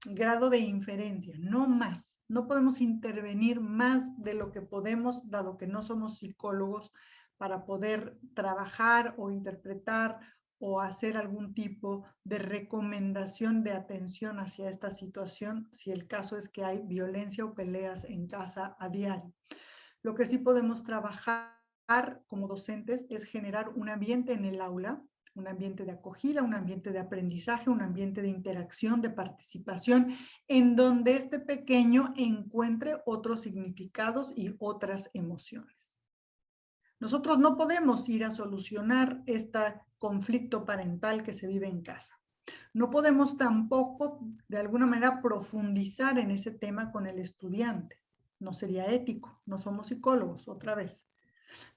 grado de inferencia, no más. No podemos intervenir más de lo que podemos, dado que no somos psicólogos, para poder trabajar o interpretar o hacer algún tipo de recomendación de atención hacia esta situación, si el caso es que hay violencia o peleas en casa a diario. Lo que sí podemos trabajar como docentes es generar un ambiente en el aula, un ambiente de acogida, un ambiente de aprendizaje, un ambiente de interacción, de participación, en donde este pequeño encuentre otros significados y otras emociones. Nosotros no podemos ir a solucionar este conflicto parental que se vive en casa. No podemos tampoco, de alguna manera, profundizar en ese tema con el estudiante. No sería ético, no somos psicólogos, otra vez.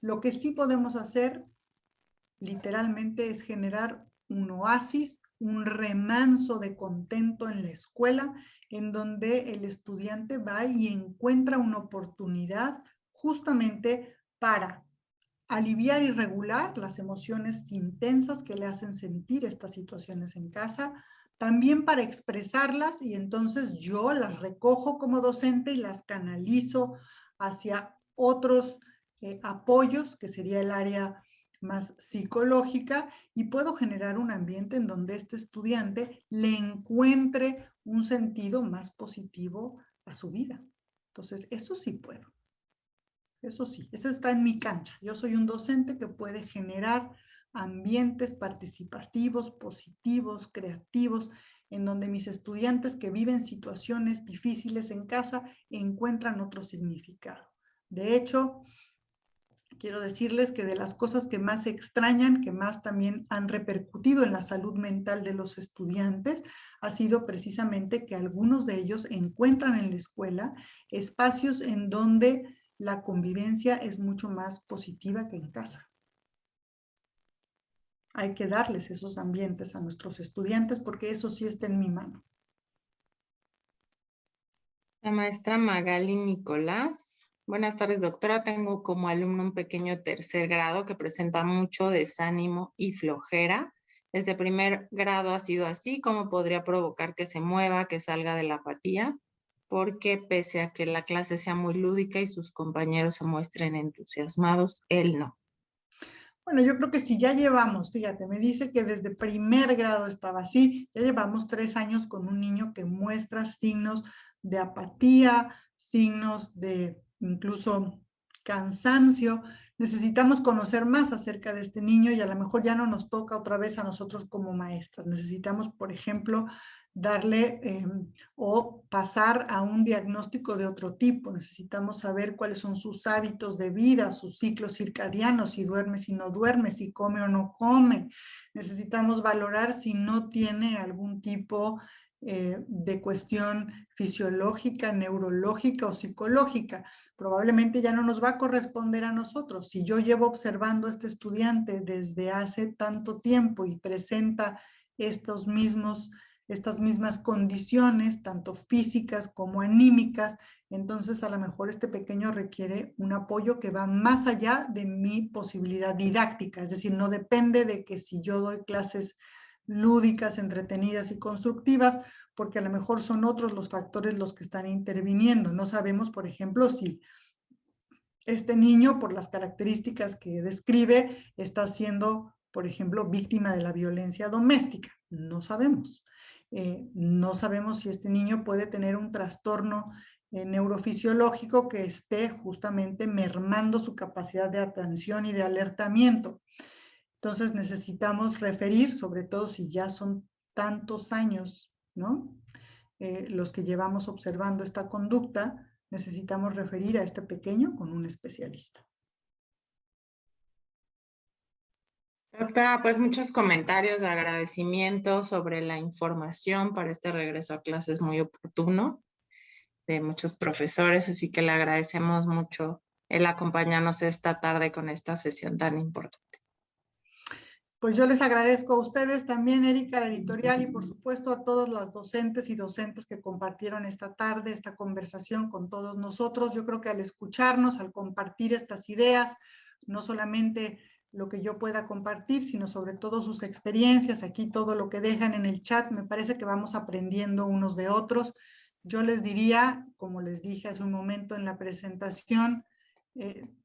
Lo que sí podemos hacer literalmente es generar un oasis, un remanso de contento en la escuela, en donde el estudiante va y encuentra una oportunidad justamente para aliviar y regular las emociones intensas que le hacen sentir estas situaciones en casa, también para expresarlas, y entonces yo las recojo como docente y las canalizo hacia otros apoyos, que sería el área más psicológica, y puedo generar un ambiente en donde este estudiante le encuentre un sentido más positivo a su vida. Entonces, eso sí puedo. Eso sí, eso está en mi cancha. Yo soy un docente que puede generar ambientes participativos, positivos, creativos, en donde mis estudiantes que viven situaciones difíciles en casa encuentran otro significado. De hecho, quiero decirles que de las cosas que más extrañan, que más también han repercutido en la salud mental de los estudiantes, ha sido precisamente que algunos de ellos encuentran en la escuela espacios en donde la convivencia es mucho más positiva que en casa. Hay que darles esos ambientes a nuestros estudiantes porque eso sí está en mi mano. La maestra Magali Nicolás. Buenas tardes, doctora. Tengo como alumno un pequeño tercer grado que presenta mucho desánimo y flojera. Desde primer grado ha sido así. ¿Cómo podría provocar que se mueva, que salga de la apatía? Porque pese a que la clase sea muy lúdica y sus compañeros se muestren entusiasmados, él no. Bueno, yo creo que si ya llevamos, fíjate, me dice que desde primer grado estaba así, ya llevamos 3 años con un niño que muestra signos de apatía, signos de incluso cansancio. Necesitamos conocer más acerca de este niño y a lo mejor ya no nos toca otra vez a nosotros como maestras. Necesitamos, por ejemplo, darle o pasar a un diagnóstico de otro tipo. Necesitamos saber cuáles son sus hábitos de vida, sus ciclos circadianos, si duerme, si no duerme, si come o no come. Necesitamos valorar si no tiene algún tipo de cuestión fisiológica, neurológica o psicológica. Probablemente ya no nos va a corresponder a nosotros. Si yo llevo observando a este estudiante desde hace tanto tiempo y presenta estas mismas condiciones, tanto físicas como anímicas, entonces a lo mejor este pequeño requiere un apoyo que va más allá de mi posibilidad didáctica, es decir, no depende de que si yo doy clases lúdicas, entretenidas y constructivas, porque a lo mejor son otros los factores los que están interviniendo. No sabemos, por ejemplo, si este niño, por las características que describe, está siendo, por ejemplo, víctima de la violencia doméstica. No sabemos. No sabemos si este niño puede tener un trastorno neurofisiológico que esté justamente mermando su capacidad de atención y de alertamiento. Entonces necesitamos referir, sobre todo si ya son tantos años, ¿no? Los que llevamos observando esta conducta, necesitamos referir a este pequeño con un especialista. Doctora, pues muchos comentarios de agradecimiento sobre la información para este regreso a clases muy oportuno de muchos profesores, así que le agradecemos mucho el acompañarnos esta tarde con esta sesión tan importante. Pues yo les agradezco a ustedes también, Erika, la editorial, y por supuesto a todas las docentes y docentes que compartieron esta tarde, esta conversación con todos nosotros. Yo creo que al escucharnos, al compartir estas ideas, no solamente lo que yo pueda compartir, sino sobre todo sus experiencias, aquí todo lo que dejan en el chat, me parece que vamos aprendiendo unos de otros. Yo les diría, como les dije hace un momento en la presentación,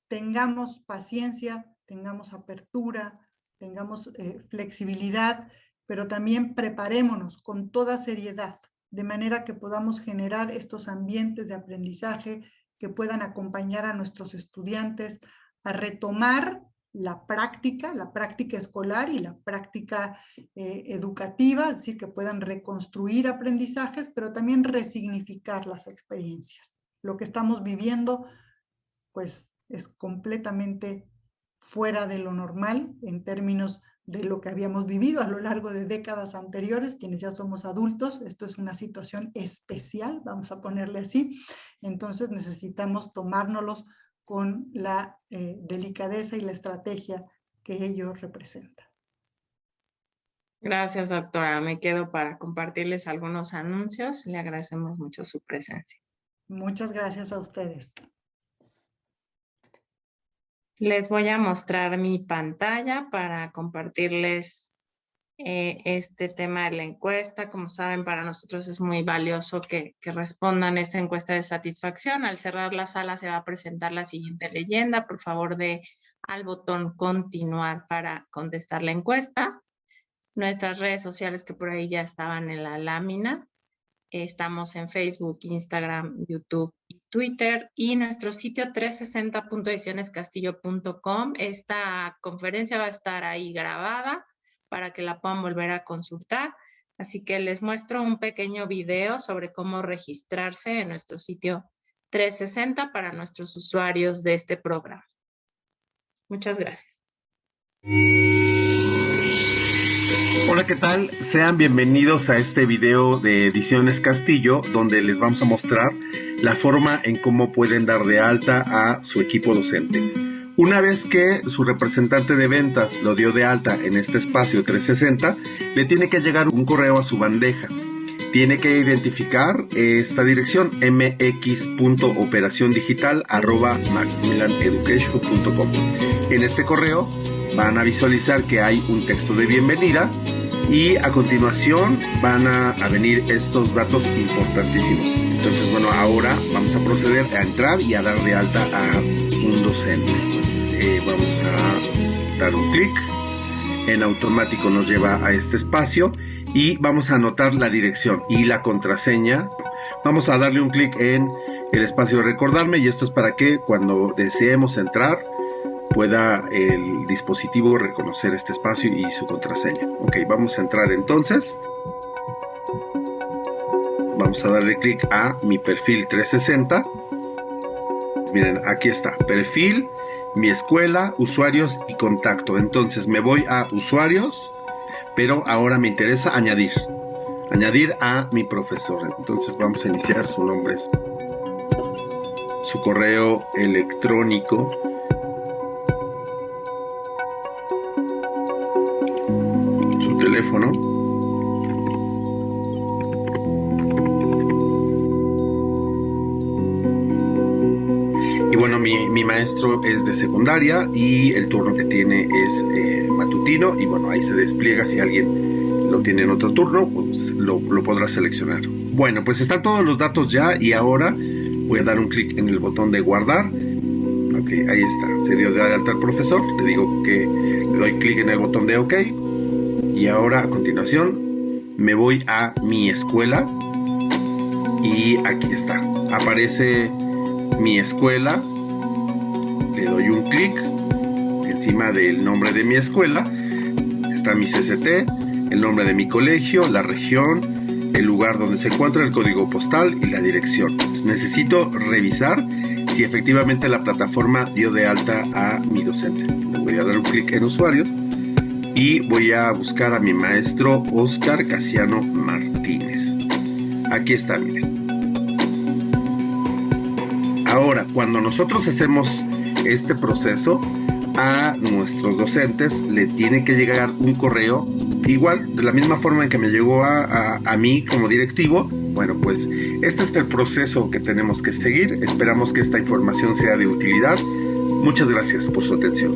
tengamos paciencia, tengamos apertura, tengamos flexibilidad, pero también preparémonos con toda seriedad, de manera que podamos generar estos ambientes de aprendizaje que puedan acompañar a nuestros estudiantes a retomar la práctica escolar y la práctica educativa, es decir, que puedan reconstruir aprendizajes, pero también resignificar las experiencias. Lo que estamos viviendo, pues, es completamente fuera de lo normal en términos de lo que habíamos vivido a lo largo de décadas anteriores, quienes ya somos adultos. Esto es una situación especial, vamos a ponerle así. Entonces necesitamos tomárnoslos con la delicadeza y la estrategia que ello representa. Gracias, doctora. Me quedo para compartirles algunos anuncios. Le agradecemos mucho su presencia. Muchas gracias a ustedes. Les voy a mostrar mi pantalla para compartirles este tema de la encuesta. Como saben, para nosotros es muy valioso que respondan esta encuesta de satisfacción. Al cerrar la sala se va a presentar la siguiente leyenda. Por favor, dé al botón continuar para contestar la encuesta. Nuestras redes sociales que por ahí ya estaban en la lámina. Estamos en Facebook, Instagram, YouTube y Twitter, y nuestro sitio 360.edicionescastillo.com. Esta conferencia va a estar ahí grabada para que la puedan volver a consultar. Así que les muestro un pequeño video sobre cómo registrarse en nuestro sitio 360 para nuestros usuarios de este programa. Muchas gracias. Hola, ¿qué tal? Sean bienvenidos a este video de Ediciones Castillo, donde les vamos a mostrar la forma en cómo pueden dar de alta a su equipo docente. Una vez que su representante de ventas lo dio de alta en este espacio 360, le tiene que llegar un correo a su bandeja. Tiene que identificar esta dirección, mx.operaciondigital@macmillaneducation.com. En este correo van a visualizar que hay un texto de bienvenida y a continuación van a venir estos datos importantísimos. Entonces, bueno, ahora vamos a proceder a entrar y a dar de alta a un docente. Vamos a dar un clic, en automático nos lleva a este espacio y vamos a anotar la dirección y la contraseña. Vamos a darle un clic en el espacio de recordarme, y esto es para que cuando deseemos entrar pueda el dispositivo reconocer este espacio y su contraseña. Ok, vamos a entrar entonces. Vamos a darle clic a mi perfil 360. Miren, aquí está, perfil, mi escuela, usuarios y contacto. Entonces me voy a usuarios, pero ahora me interesa añadir a mi profesor. Entonces vamos a iniciar su nombre, su correo electrónico, su teléfono, y bueno, mi maestro es de secundaria y el turno que tiene es matutino, y bueno, ahí se despliega. Si alguien lo tiene en otro turno, pues lo podrá seleccionar. Bueno, pues están todos los datos ya, y ahora voy a dar un clic en el botón de guardar. Ok, ahí está, se dio de alta al profesor. Le digo que le doy clic en el botón de OK, y ahora a continuación me voy a mi escuela y aquí está, aparece mi escuela. Le doy un clic encima del nombre de mi escuela, está mi CCT, el nombre de mi colegio, la región, el lugar donde se encuentra, el código postal y la dirección. Necesito revisar si efectivamente la plataforma dio de alta a mi docente. Le voy a dar un clic en usuarios y voy a buscar a mi maestro Oscar Casiano Martínez. Aquí está, miren. Ahora, cuando nosotros hacemos este proceso, a nuestros docentes le tiene que llegar un correo, igual, de la misma forma en que me llegó a mí como directivo. Bueno, pues este es el proceso que tenemos que seguir. Esperamos que esta información sea de utilidad. Muchas gracias por su atención.